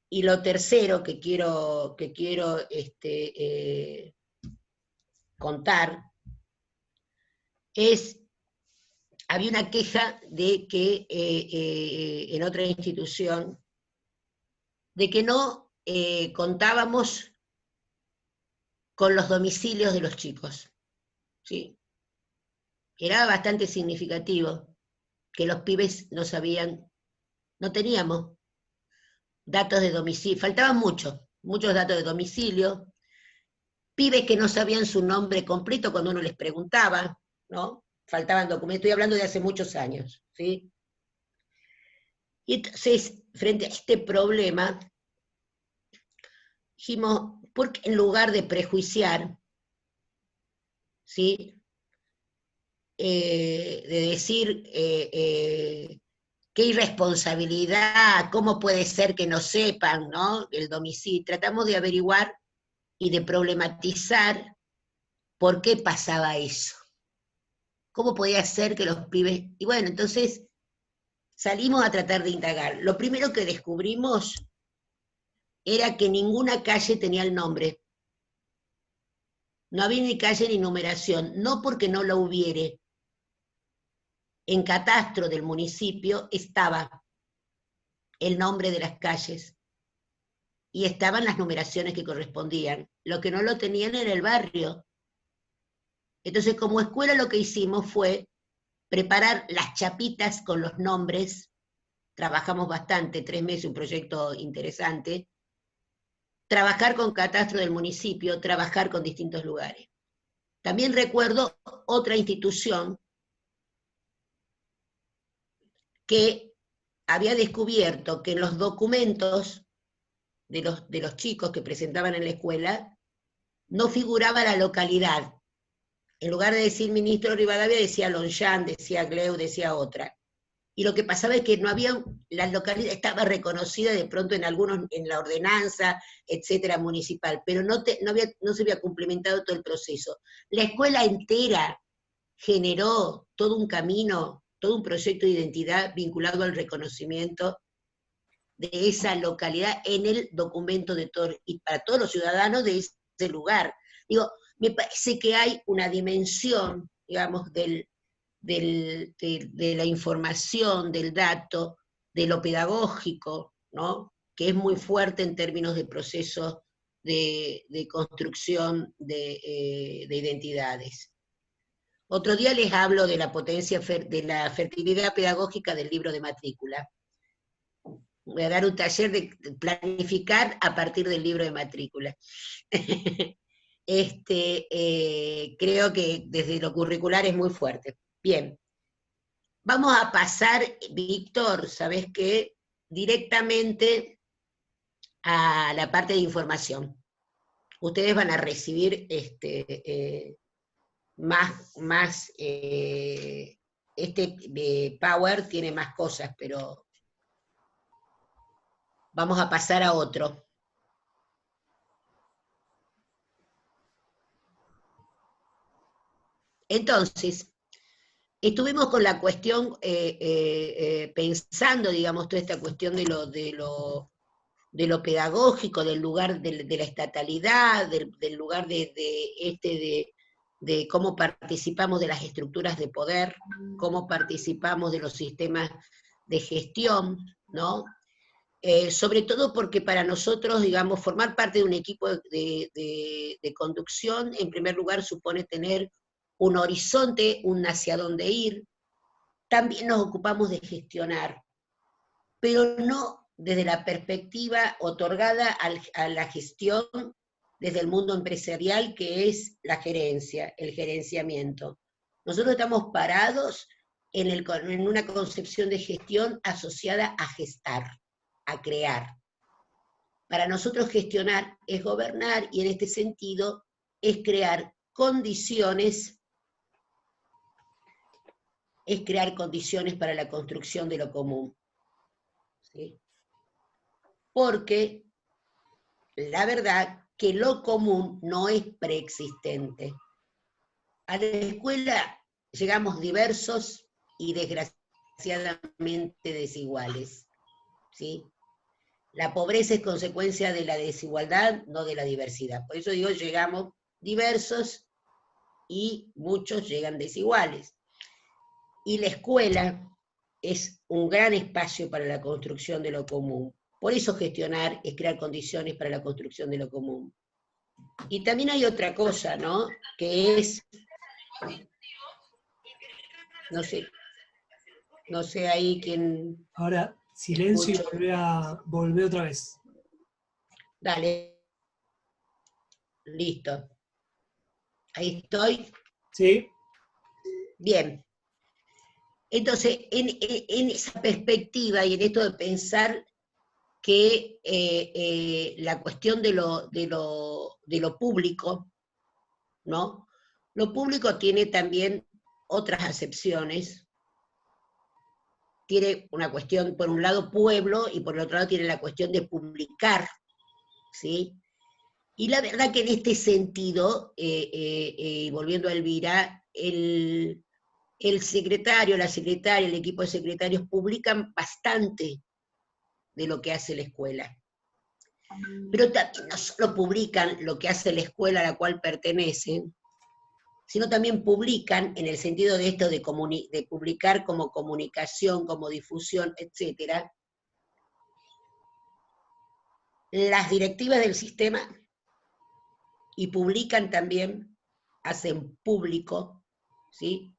Y lo tercero que quiero contar es, había una queja de que en otra institución, de que no contábamos con los domicilios de los chicos, ¿sí? Era bastante significativo que los pibes no sabían, no teníamos datos de domicilio, faltaban muchos datos de domicilio, pibes que no sabían su nombre completo cuando uno les preguntaba, ¿no? Faltaban documentos, estoy hablando de hace muchos años, ¿sí? Y entonces, frente a este problema, dijimos, ¿por qué en lugar de prejuiciar, ¿sí? De decir qué irresponsabilidad, cómo puede ser que no sepan, ¿no? El domicilio, tratamos de averiguar y de problematizar por qué pasaba eso. ¿Cómo podía ser que los pibes... Y bueno, entonces salimos a tratar de indagar. Lo primero que descubrimos era que ninguna calle tenía el nombre. No había ni calle ni numeración, no porque no lo hubiere. En catastro del municipio estaba el nombre de las calles y estaban las numeraciones que correspondían. Lo que no lo tenían era el barrio. Entonces, como escuela lo que hicimos fue preparar las chapitas con los nombres. Trabajamos bastante, 3 meses, un proyecto interesante. Trabajar con catastro del municipio, trabajar con distintos lugares. También recuerdo otra institución que había descubierto que en los documentos de los chicos que presentaban en la escuela no figuraba la localidad. En lugar de decir ministro Rivadavia, decía Longchamp, decía GLEU, decía otra. Y lo que pasaba es que no había, la localidad estaba reconocida de pronto en algunos, en la ordenanza, etcétera, municipal, pero no se había cumplimentado todo el proceso. La escuela entera generó todo un camino, todo un proyecto de identidad vinculado al reconocimiento de esa localidad en el documento de todo, y para todos los ciudadanos de ese lugar. Digo, me parece que hay una dimensión, digamos, de la información, del dato, de lo pedagógico, ¿no? Que es muy fuerte en términos de procesos de construcción de identidades. Otro día les hablo de la potencia, de la fertilidad pedagógica del libro de matrícula. Voy a dar un taller de planificar a partir del libro de matrícula. creo que desde lo curricular es muy fuerte. Bien, vamos a pasar, Víctor, ¿sabés qué? Directamente a la parte de información. Ustedes van a recibir Power tiene más cosas, pero vamos a pasar a otro. Entonces, estuvimos con la cuestión, pensando, digamos, toda esta cuestión de lo pedagógico, del lugar de la estatalidad, del lugar de cómo participamos de las estructuras de poder, cómo participamos de los sistemas de gestión, ¿no? Sobre todo porque para nosotros, digamos, formar parte de un equipo de conducción, en primer lugar, supone tener un horizonte, un hacia dónde ir. También nos ocupamos de gestionar, pero no desde la perspectiva otorgada a la gestión desde el mundo empresarial, que es la gerencia, el gerenciamiento. Nosotros estamos parados en una concepción de gestión asociada a gestar, a crear. Para nosotros gestionar es gobernar, y en este sentido es crear condiciones para la construcción de lo común. ¿Sí? Porque la verdad que lo común no es preexistente. A la escuela llegamos diversos y desgraciadamente desiguales. ¿Sí? La pobreza es consecuencia de la desigualdad, no de la diversidad. Por eso digo, llegamos diversos y muchos llegan desiguales. Y la escuela es un gran espacio para la construcción de lo común. Por eso gestionar es crear condiciones para la construcción de lo común. Y también hay otra cosa, ¿no? Que es, no sé ahí quién... Ahora, silencio escucho. Y volvé otra vez. Dale. Listo. Ahí estoy. Sí. Bien. Entonces, en esa perspectiva y en esto de pensar que la cuestión de lo público, ¿no? Lo público tiene también otras acepciones. Tiene una cuestión, por un lado, pueblo, y por el otro lado tiene la cuestión de publicar, ¿sí? Y la verdad que en este sentido, volviendo a Elvira, el secretario, la secretaria, el equipo de secretarios publican bastante de lo que hace la escuela. Pero también no solo publican lo que hace la escuela a la cual pertenecen, sino también publican, en el sentido de esto de publicar como comunicación, como difusión, etc., las directivas del sistema, y publican también, hacen público, ¿sí?,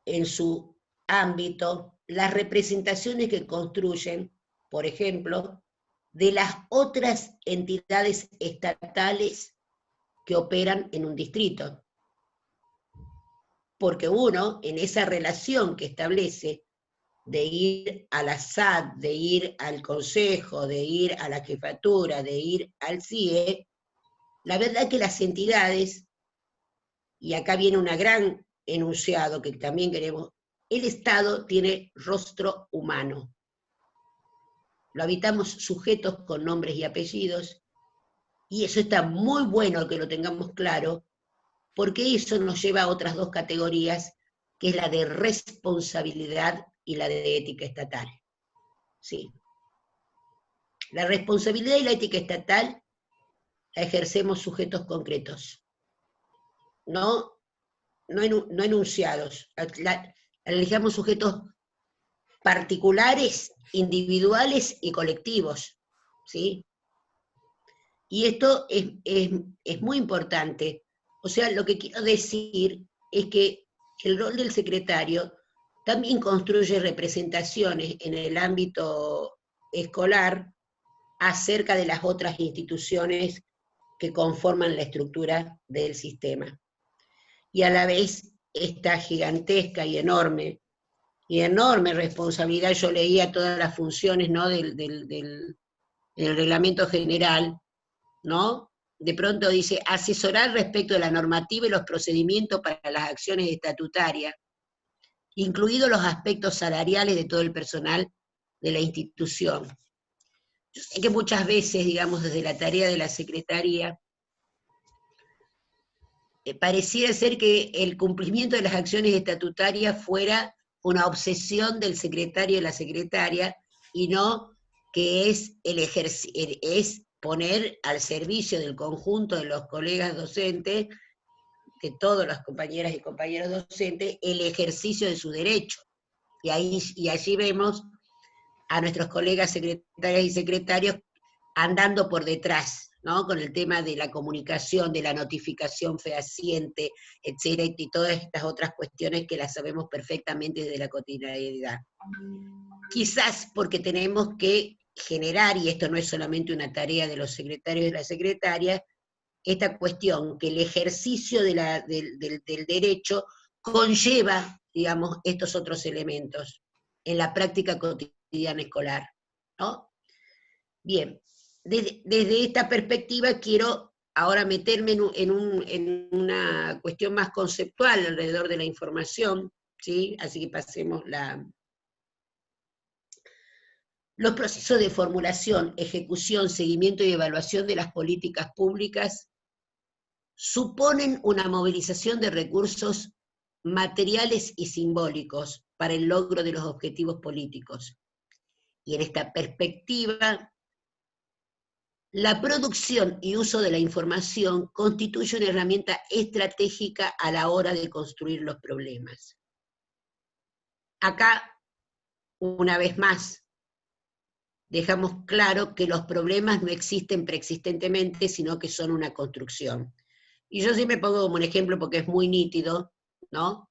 en su ámbito, las representaciones que construyen, por ejemplo, de las otras entidades estatales que operan en un distrito. Porque uno, en esa relación que establece de ir a la SAT, de ir al Consejo, de ir a la Jefatura, de ir al CIE, la verdad que las entidades, y acá viene un gran enunciado que también queremos, el Estado tiene rostro humano. Lo habitamos sujetos con nombres y apellidos, y eso está muy bueno que lo tengamos claro, porque eso nos lleva a otras dos categorías, que es la de responsabilidad y la de ética estatal. Sí. La responsabilidad y la ética estatal la ejercemos sujetos concretos, no enunciados. La elegimos sujetos particulares, individuales y colectivos, ¿sí? Y esto es muy importante. O sea, lo que quiero decir es que el rol del secretario también construye representaciones en el ámbito escolar acerca de las otras instituciones que conforman la estructura del sistema. Y a la vez esta gigantesca y enorme responsabilidad, yo leía todas las funciones, ¿no?, del reglamento general, ¿no? De pronto dice, asesorar respecto de la normativa y los procedimientos para las acciones estatutarias, incluidos los aspectos salariales de todo el personal de la institución. Yo sé que muchas veces, digamos, desde la tarea de la Secretaría, pareciera ser que el cumplimiento de las acciones estatutarias fuera una obsesión del secretario y de la secretaria, y no que es poner al servicio del conjunto de los colegas docentes, de todas las compañeras y compañeros docentes, el ejercicio de su derecho. Y allí vemos a nuestros colegas secretarias y secretarios andando por detrás, ¿no?, con el tema de la comunicación, de la notificación fehaciente, etcétera, y todas estas otras cuestiones que las sabemos perfectamente desde la cotidianidad. Quizás porque tenemos que generar, y esto no es solamente una tarea de los secretarios y de las secretarias, esta cuestión que el ejercicio del derecho conlleva, digamos, estos otros elementos en la práctica cotidiana escolar, ¿no? Bien, desde esta perspectiva quiero ahora meterme en una cuestión más conceptual alrededor de la información, ¿sí? Así que pasemos los procesos de formulación, ejecución, seguimiento y evaluación de las políticas públicas suponen una movilización de recursos materiales y simbólicos para el logro de los objetivos políticos. Y en esta perspectiva, la producción y uso de la información constituye una herramienta estratégica a la hora de construir los problemas. Acá, una vez más, dejamos claro que los problemas no existen preexistentemente, sino que son una construcción. Y yo siempre pongo como un ejemplo porque es muy nítido, ¿no?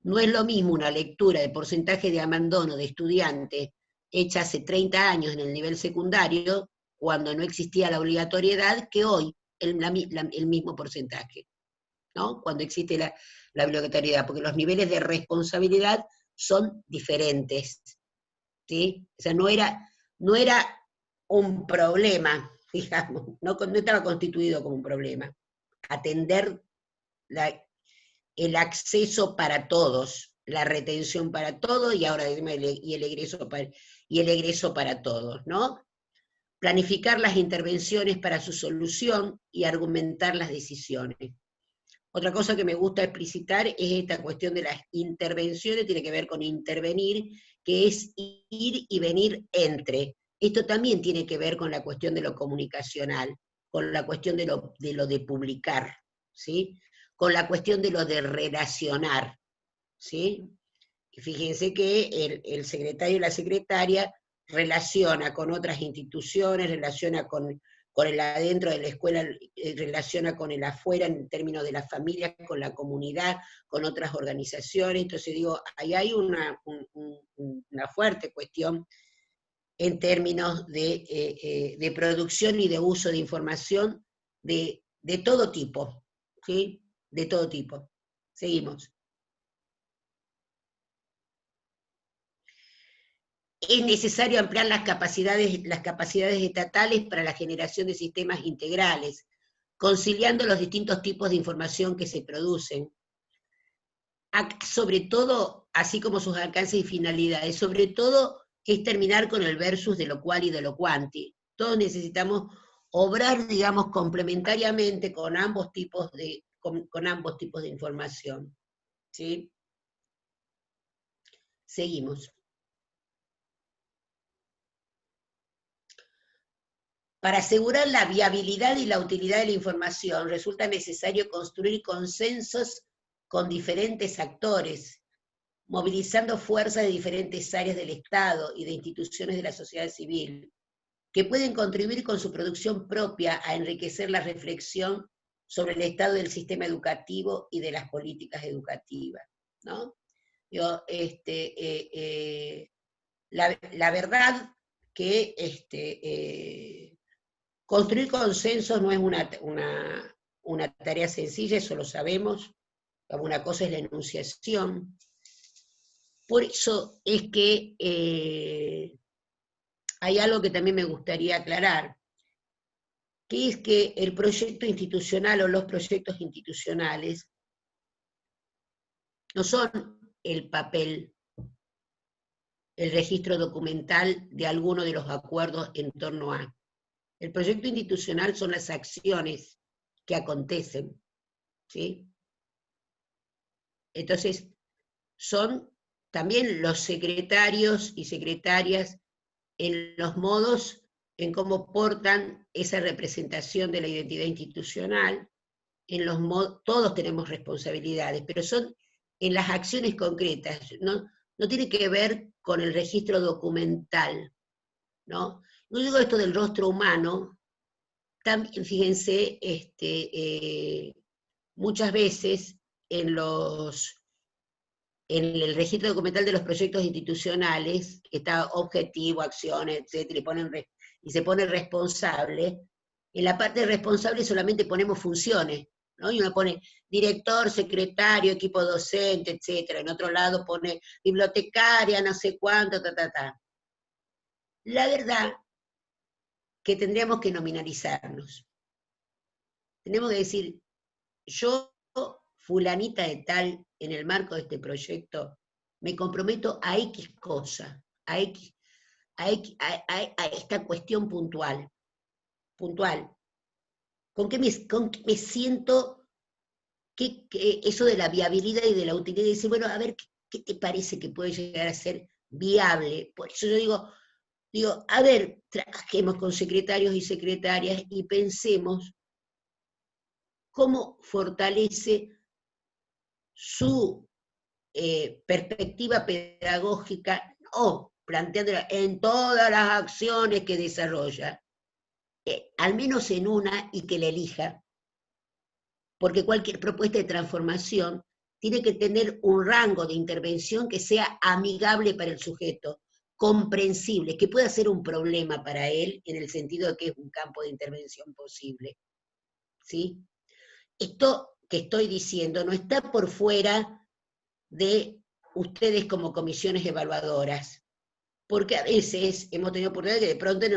No es lo mismo una lectura de porcentaje de abandono de estudiantes hecha hace 30 años en el nivel secundario, cuando no existía la obligatoriedad, que hoy el mismo porcentaje, ¿no?, cuando existe la obligatoriedad, porque los niveles de responsabilidad son diferentes, ¿sí? O sea, no era un problema, digamos, no estaba constituido como un problema, atender el acceso para todos, la retención para todos, y ahora y el egreso para todos, ¿no? Planificar las intervenciones para su solución y argumentar las decisiones. Otra cosa que me gusta explicitar es esta cuestión de las intervenciones, tiene que ver con intervenir, que es ir y venir entre. Esto también tiene que ver con la cuestión de lo comunicacional, con la cuestión de lo de publicar, ¿sí?, con la cuestión de lo de relacionar, ¿sí? Y fíjense que el secretario y la secretaria relaciona con otras instituciones, relaciona con el adentro de la escuela, relaciona con el afuera en términos de la familia, con la comunidad, con otras organizaciones. Entonces digo, ahí hay una fuerte cuestión en términos de producción y de uso de información de todo tipo, ¿sí? De todo tipo. Seguimos. Es necesario ampliar las capacidades estatales para la generación de sistemas integrales, conciliando los distintos tipos de información que se producen. Sobre todo, así como sus alcances y finalidades, sobre todo es terminar con el versus de lo cual y de lo cuanti. Todos necesitamos obrar, digamos, complementariamente con ambos tipos de información, ¿sí? Seguimos. Para asegurar la viabilidad y la utilidad de la información, resulta necesario construir consensos con diferentes actores, movilizando fuerzas de diferentes áreas del Estado y de instituciones de la sociedad civil, que pueden contribuir con su producción propia a enriquecer la reflexión sobre el estado del sistema educativo y de las políticas educativas, ¿no? La verdad que Construir consensos no es una tarea sencilla, eso lo sabemos. Una cosa es la enunciación. Por eso es que hay algo que también me gustaría aclarar, que es que el proyecto institucional o los proyectos institucionales no son el papel, el registro documental de alguno de los acuerdos en torno a. El proyecto institucional son las acciones que acontecen, ¿sí? Entonces, son también los secretarios y secretarias en los modos en cómo portan esa representación de la identidad institucional, en los modos, todos tenemos responsabilidades, pero son en las acciones concretas, no tiene que ver con el registro documental, ¿no? No digo esto del rostro humano, también fíjense, muchas veces en el registro documental de los proyectos institucionales, que está objetivo, acciones, etcétera, y se pone responsable, en la parte responsable solamente ponemos funciones, ¿no? Y uno pone director, secretario, equipo docente, etcétera. En otro lado pone bibliotecaria, no sé cuánto, La verdad que tendríamos que nominalizarnos. Tenemos que decir, yo, fulanita de tal, en el marco de este proyecto, me comprometo a X cosa, a esta cuestión puntual. ¿Con qué me siento? Eso de la viabilidad y de la utilidad, dice, bueno, a ver, ¿qué te parece que puede llegar a ser viable? Por eso yo digo, a ver, trabajemos con secretarios y secretarias y pensemos cómo fortalece su perspectiva pedagógica, o planteándola en todas las acciones que desarrolla, al menos en una, y que la elija, porque cualquier propuesta de transformación tiene que tener un rango de intervención que sea amigable para el sujeto, comprensible, que pueda ser un problema para él, en el sentido de que es un campo de intervención posible, ¿sí? Esto que estoy diciendo no está por fuera de ustedes como comisiones evaluadoras, porque a veces hemos tenido oportunidad de que de pronto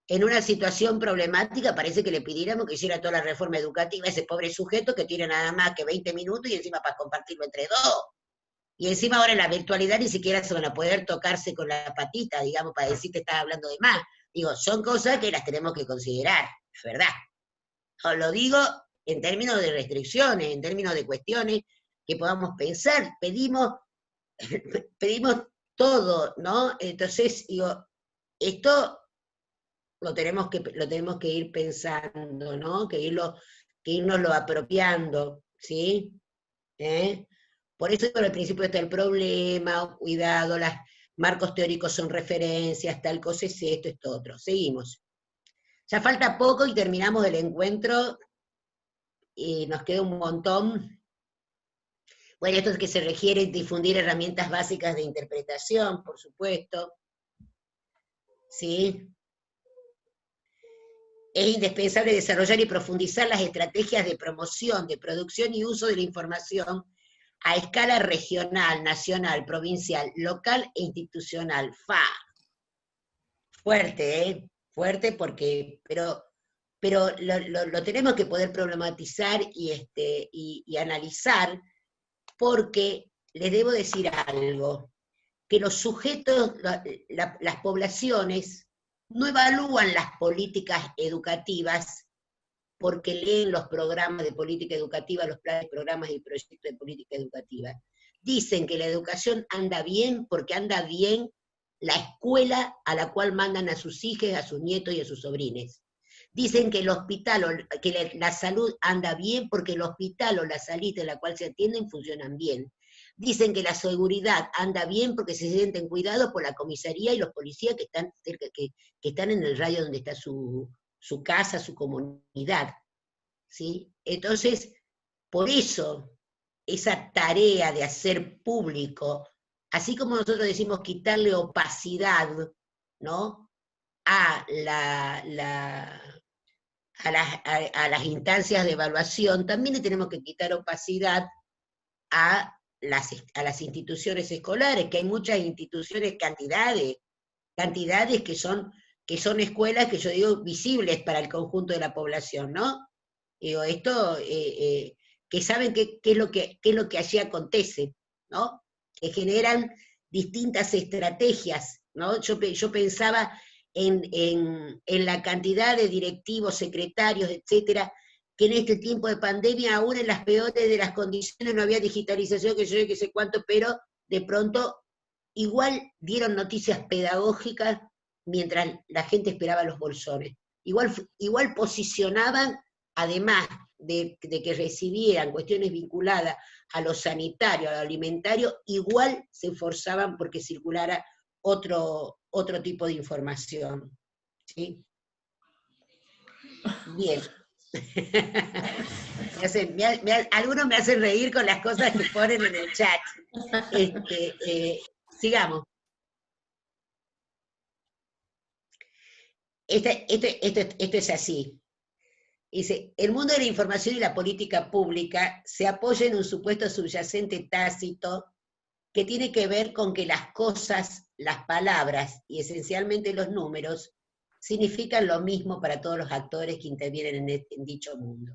en una situación problemática parece que le pidiéramos que hiciera toda la reforma educativa a ese pobre sujeto que tiene nada más que 20 minutos y encima para compartirlo entre dos. Y encima ahora en la virtualidad ni siquiera se van a poder tocarse con la patita, digamos, para decir que estás hablando de más. Digo, son cosas que las tenemos que considerar, es verdad. Os lo digo en términos de restricciones, en términos de cuestiones que podamos pensar, pedimos todo, ¿no? Entonces, digo, esto lo tenemos que ir pensando, ¿no? Que irnoslo apropiando, ¿sí? Por eso al principio está el problema, cuidado, los marcos teóricos son referencias, tal cosa es esto otro. Seguimos. Ya falta poco y terminamos el encuentro, y nos queda un montón. Bueno, esto es que se requiere difundir herramientas básicas de interpretación, por supuesto. ¿Sí? Es indispensable desarrollar y profundizar las estrategias de promoción, de producción y uso de la información a escala regional, nacional, provincial, local e institucional. Fuerte, ¿eh? Fuerte porque, pero lo tenemos que poder problematizar y analizar, porque les debo decir algo, que los sujetos, las poblaciones, no evalúan las políticas educativas porque leen los programas de política educativa, los planes, programas y proyectos de política educativa. Dicen que la educación anda bien porque anda bien la escuela a la cual mandan a sus hijos, a sus nietos y a sus sobrines. Dicen que el hospital, que la salud anda bien porque el hospital o la salita en la cual se atienden funcionan bien. Dicen que la seguridad anda bien porque se sienten cuidados por la comisaría y los policías que están cerca, que están en el radio donde está su casa, su comunidad, ¿sí? Entonces, por eso, esa tarea de hacer público, así como nosotros decimos quitarle opacidad, ¿no?, a a las instancias de evaluación, también le tenemos que quitar opacidad a las instituciones escolares, que hay muchas instituciones, cantidades que son escuelas que yo digo visibles para el conjunto de la población, ¿no? Digo, esto, que saben qué es lo que allí acontece, ¿no? Que generan distintas estrategias, ¿no? Yo pensaba en la cantidad de directivos, secretarios, etcétera, que en este tiempo de pandemia, aún en las peores de las condiciones, no había digitalización, que yo que sé cuánto, pero de pronto igual dieron noticias pedagógicas mientras la gente esperaba los bolsones. Igual posicionaban, además de que recibieran cuestiones vinculadas a lo sanitario, a lo alimentario, igual se esforzaban porque circulara otro tipo de información. ¿Sí? Bien. Algunos me hacen reír con las cosas que ponen en el chat. Sigamos. Esto es así. Dice, el mundo de la información y la política pública se apoya en un supuesto subyacente tácito que tiene que ver con que las cosas, las palabras y esencialmente los números significan lo mismo para todos los actores que intervienen en dicho mundo.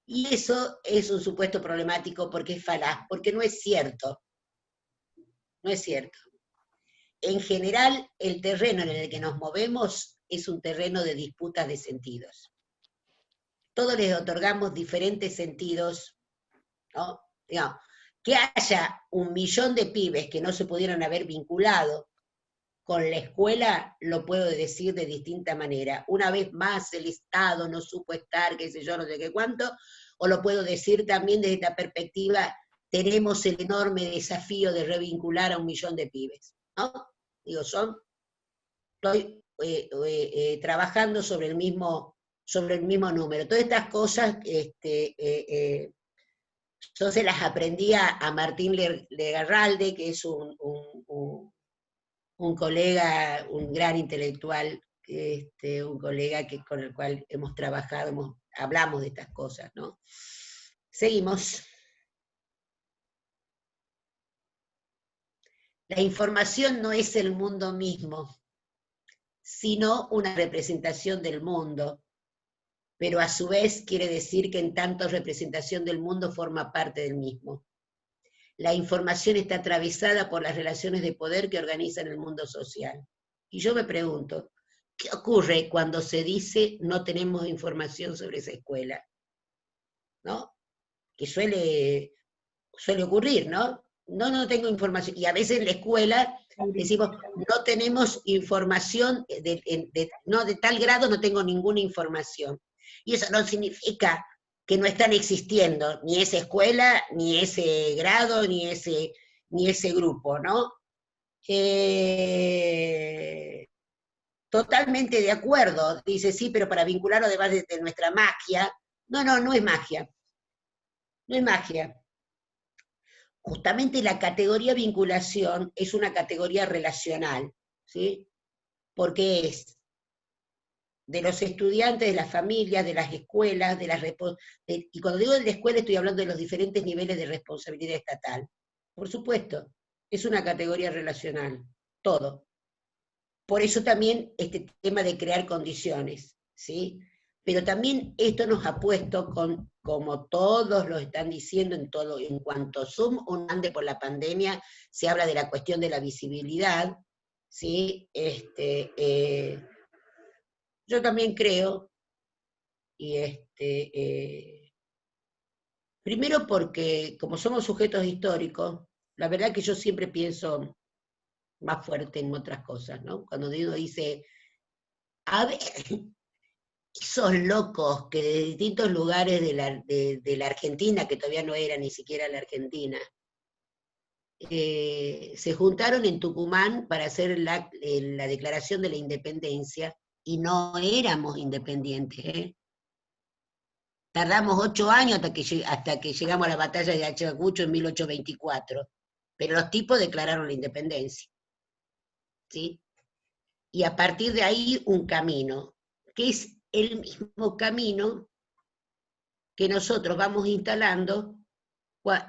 Y eso es un supuesto problemático porque es falaz, porque no es cierto. No es cierto. En general, el terreno en el que nos movemos es un terreno de disputas de sentidos. Todos les otorgamos diferentes sentidos, ¿no? Digamos, que haya 1 millón de pibes que no se pudieron haber vinculado con la escuela, lo puedo decir de distinta manera. Una vez más, el Estado no supo estar, qué sé yo, no sé qué cuánto, o lo puedo decir también desde esta perspectiva, tenemos el enorme desafío de revincular a 1 millón de pibes, ¿no? Digo, estoy trabajando sobre el mismo número. Todas estas cosas yo se las aprendí a Martín Legarralde, que es un colega, un gran intelectual, un colega con el cual hemos trabajado, hablamos de estas cosas, ¿no? Seguimos. La información no es el mundo mismo, sino una representación del mundo, pero a su vez quiere decir que en tanto representación del mundo forma parte del mismo. La información está atravesada por las relaciones de poder que organizan el mundo social. Y yo me pregunto, ¿qué ocurre cuando se dice no tenemos información sobre esa escuela? ¿No? Que suele ocurrir, ¿no? No tengo información. Y a veces en la escuela decimos, no tenemos información, no, de tal grado no tengo ninguna información. Y eso no significa que no están existiendo ni esa escuela, ni ese grado, ni ese grupo, ¿no? Totalmente de acuerdo. Dice, sí, pero para vincularlo además de nuestra magia. No es magia. No es magia. Justamente la categoría vinculación es una categoría relacional, ¿sí? Porque es de los estudiantes, de las familias, de las escuelas, y cuando digo de la escuela estoy hablando de los diferentes niveles de responsabilidad estatal. Por supuesto, es una categoría relacional, todo. Por eso también este tema de crear condiciones, ¿sí? Pero también esto nos ha puesto, como todos lo están diciendo en cuanto Zoom ande por la pandemia, se habla de la cuestión de la visibilidad, ¿sí? Yo también creo, primero porque como somos sujetos históricos, la verdad que yo siempre pienso más fuerte en otras cosas, ¿no? Cuando uno dice, a ver, esos locos que de distintos lugares de la Argentina, que todavía no era ni siquiera la Argentina, se juntaron en Tucumán para hacer la declaración de la independencia, y no éramos independientes, ¿eh? Tardamos 8 años hasta que llegamos a la batalla de Ayacucho en 1824, pero los tipos declararon la independencia, ¿sí? Y a partir de ahí un camino, que es el mismo camino que nosotros vamos instalando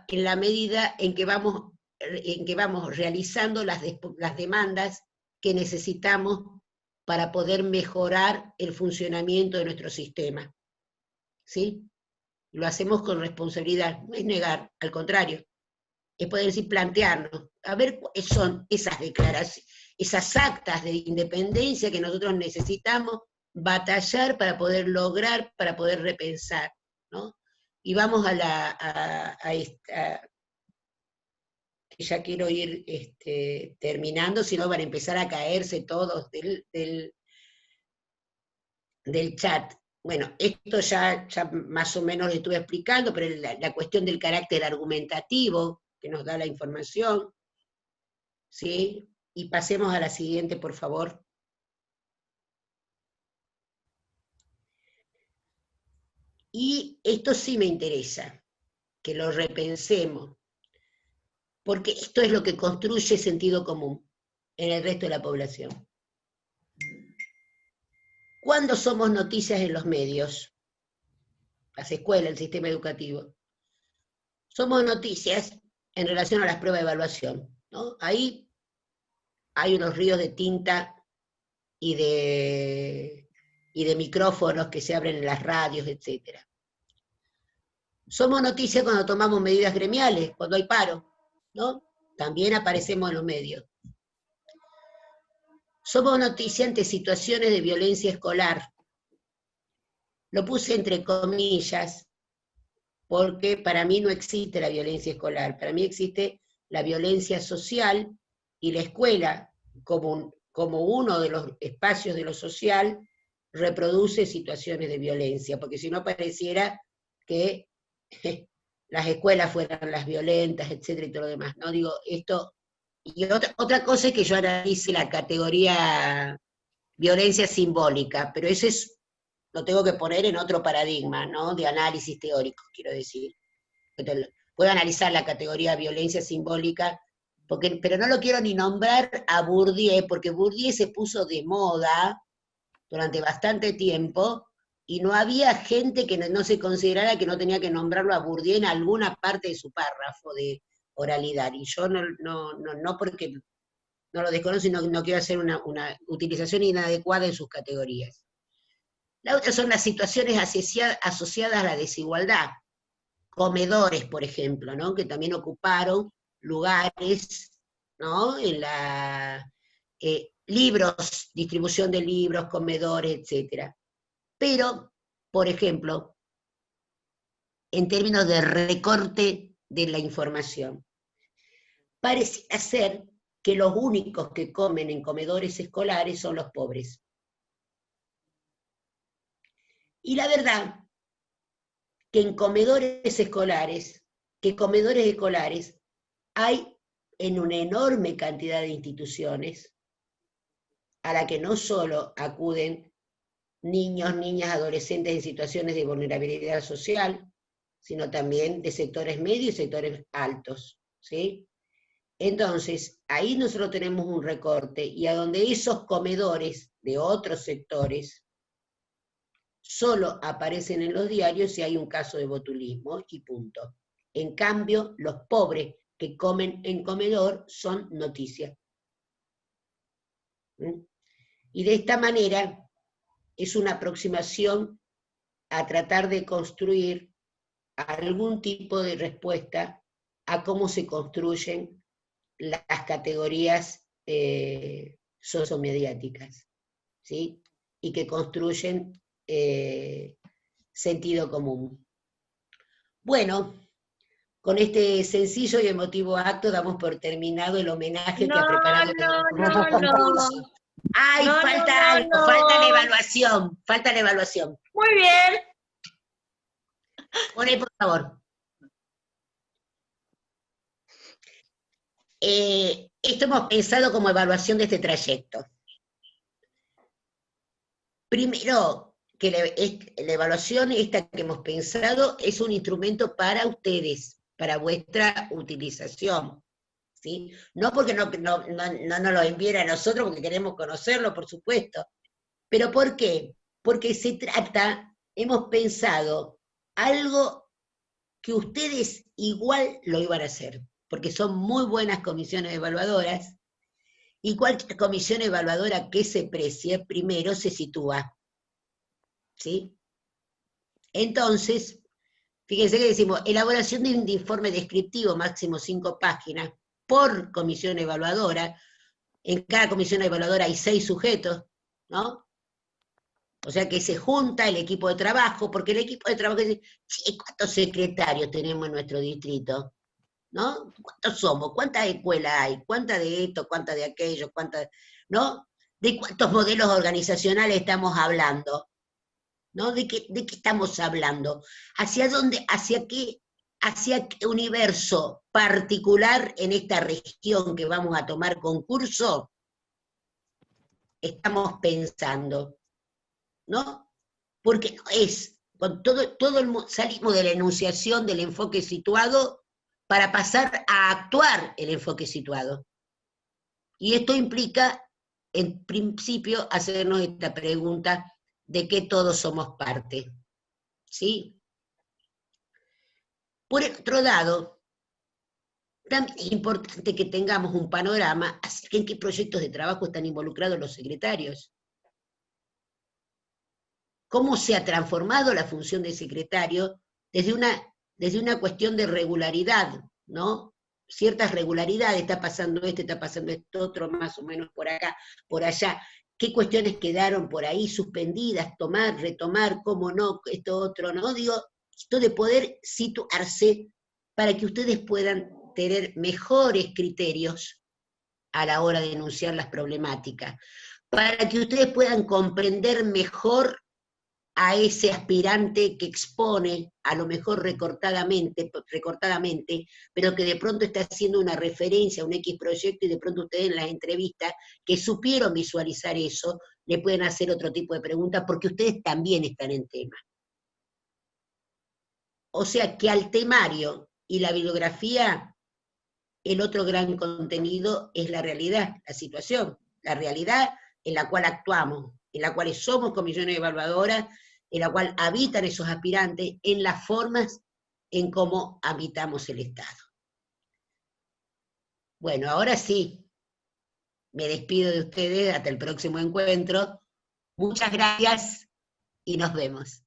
en la medida en que vamos realizando las demandas que necesitamos para poder mejorar el funcionamiento de nuestro sistema. ¿Sí? Lo hacemos con responsabilidad, no es negar, al contrario, es poder decir, plantearnos, a ver cuáles son esas declaraciones, esas actas de independencia que nosotros necesitamos batallar para poder lograr, para poder repensar, ¿no? Y vamos a esta, ya quiero ir terminando, si no van a empezar a caerse todos del chat. Bueno, esto ya más o menos lo estuve explicando, pero la cuestión del carácter argumentativo que nos da la información, ¿sí? Y pasemos a la siguiente, por favor. Y esto sí me interesa, que lo repensemos, porque esto es lo que construye sentido común en el resto de la población. ¿Cuándo somos noticias en los medios? Las escuelas, el sistema educativo. Somos noticias en relación a las pruebas de evaluación, ¿no? Ahí hay unos ríos de tinta y de micrófonos que se abren en las radios, etc. Somos noticias cuando tomamos medidas gremiales, cuando hay paro, ¿no? También aparecemos en los medios. Somos noticias ante situaciones de violencia escolar. Lo puse entre comillas, porque para mí no existe la violencia escolar, para mí existe la violencia social, y la escuela, como uno de los espacios de lo social, reproduce situaciones de violencia, porque si no pareciera que las escuelas fueran las violentas, etcétera, y todo lo demás. No digo esto. Y otra cosa es que yo analice la categoría violencia simbólica, pero eso lo tengo que poner en otro paradigma, ¿no? De análisis teórico, quiero decir. Puedo analizar la categoría violencia simbólica, pero no lo quiero ni nombrar a Bourdieu, porque Bourdieu se puso de moda durante bastante tiempo, y no había gente que no se considerara que no tenía que nombrarlo a Bourdieu en alguna parte de su párrafo de oralidad, y yo no porque no lo desconozco, sino no quiero hacer una utilización inadecuada en sus categorías. La otra son las situaciones asociadas a la desigualdad. Comedores, por ejemplo, ¿no? Que también ocuparon lugares, ¿no? En libros, distribución de libros, comedores, etc. Pero, por ejemplo, en términos de recorte de la información, parece ser que los únicos que comen en comedores escolares son los pobres. Y la verdad que en comedores escolares hay en una enorme cantidad de instituciones a la que no solo acuden niños, niñas, adolescentes en situaciones de vulnerabilidad social, sino también de sectores medios y sectores altos, ¿sí? Entonces, ahí nosotros tenemos un recorte, y a donde esos comedores de otros sectores solo aparecen en los diarios si hay un caso de botulismo, y punto. En cambio, los pobres que comen en comedor son noticia. Y de esta manera es una aproximación a tratar de construir algún tipo de respuesta a cómo se construyen las categorías sociomediáticas, ¿sí? Y que construyen sentido común. Bueno, con este sencillo y emotivo acto damos por terminado el homenaje que ha preparado el concurso. ¡Ay, falta algo! Falta la evaluación, falta la evaluación. Muy bien. Poné, por favor. Esto hemos pensado como evaluación de este trayecto. Primero, que la evaluación esta que hemos pensado es un instrumento para ustedes, para vuestra utilización, ¿sí? No porque no nos lo envíen a nosotros, porque queremos conocerlo, por supuesto. ¿Pero por qué? porque se trata, hemos pensado algo que ustedes igual lo iban a hacer, porque son muy buenas comisiones evaluadoras, y cualquier comisión evaluadora que se precie, primero se sitúa, ¿sí? Entonces, fíjense que decimos, elaboración de un informe descriptivo, máximo 5 páginas, por comisión evaluadora. En cada comisión evaluadora hay 6 sujetos, ¿no? O sea que se junta el equipo de trabajo, porque el equipo de trabajo dice, sí, ¿cuántos secretarios tenemos en nuestro distrito? ¿No? ¿Cuántos somos? ¿Cuántas escuelas hay? ¿Cuántas de esto? ¿Cuántas de aquello? ¿Cuántas? ¿No? ¿De cuántos modelos organizacionales estamos hablando? ¿No? ¿De qué estamos hablando? ¿Hacia dónde, hacia qué universo particular en esta región que vamos a tomar concurso estamos pensando? ¿No? Porque no es, con salimos de la enunciación del enfoque situado para pasar a actuar el enfoque situado. Y esto implica, en principio, hacernos esta pregunta de que todos somos parte. ¿Sí? Por el otro lado, también es importante que tengamos un panorama acerca en qué proyectos de trabajo están involucrados los secretarios. Cómo se ha transformado la función de secretario desde una cuestión de regularidad, ¿no? Ciertas regularidades, está pasando esto otro, más o menos por acá, por allá. ¿Qué cuestiones quedaron por ahí suspendidas? Tomar, retomar, cómo no, esto otro, ¿no? Digo, esto de poder situarse para que ustedes puedan tener mejores criterios a la hora de enunciar las problemáticas, para que ustedes puedan comprender mejor a ese aspirante que expone, a lo mejor recortadamente, pero que de pronto está haciendo una referencia a un X proyecto y de pronto ustedes en las entrevistas que supieron visualizar eso, le pueden hacer otro tipo de preguntas porque ustedes también están en tema. O sea que al temario y la bibliografía, el otro gran contenido es la realidad, la situación, la realidad en la cual actuamos, en la cual somos comisiones evaluadoras, en la cual habitan esos aspirantes, en las formas en cómo habitamos el Estado. Bueno, ahora sí, me despido de ustedes hasta el próximo encuentro. Muchas gracias y nos vemos.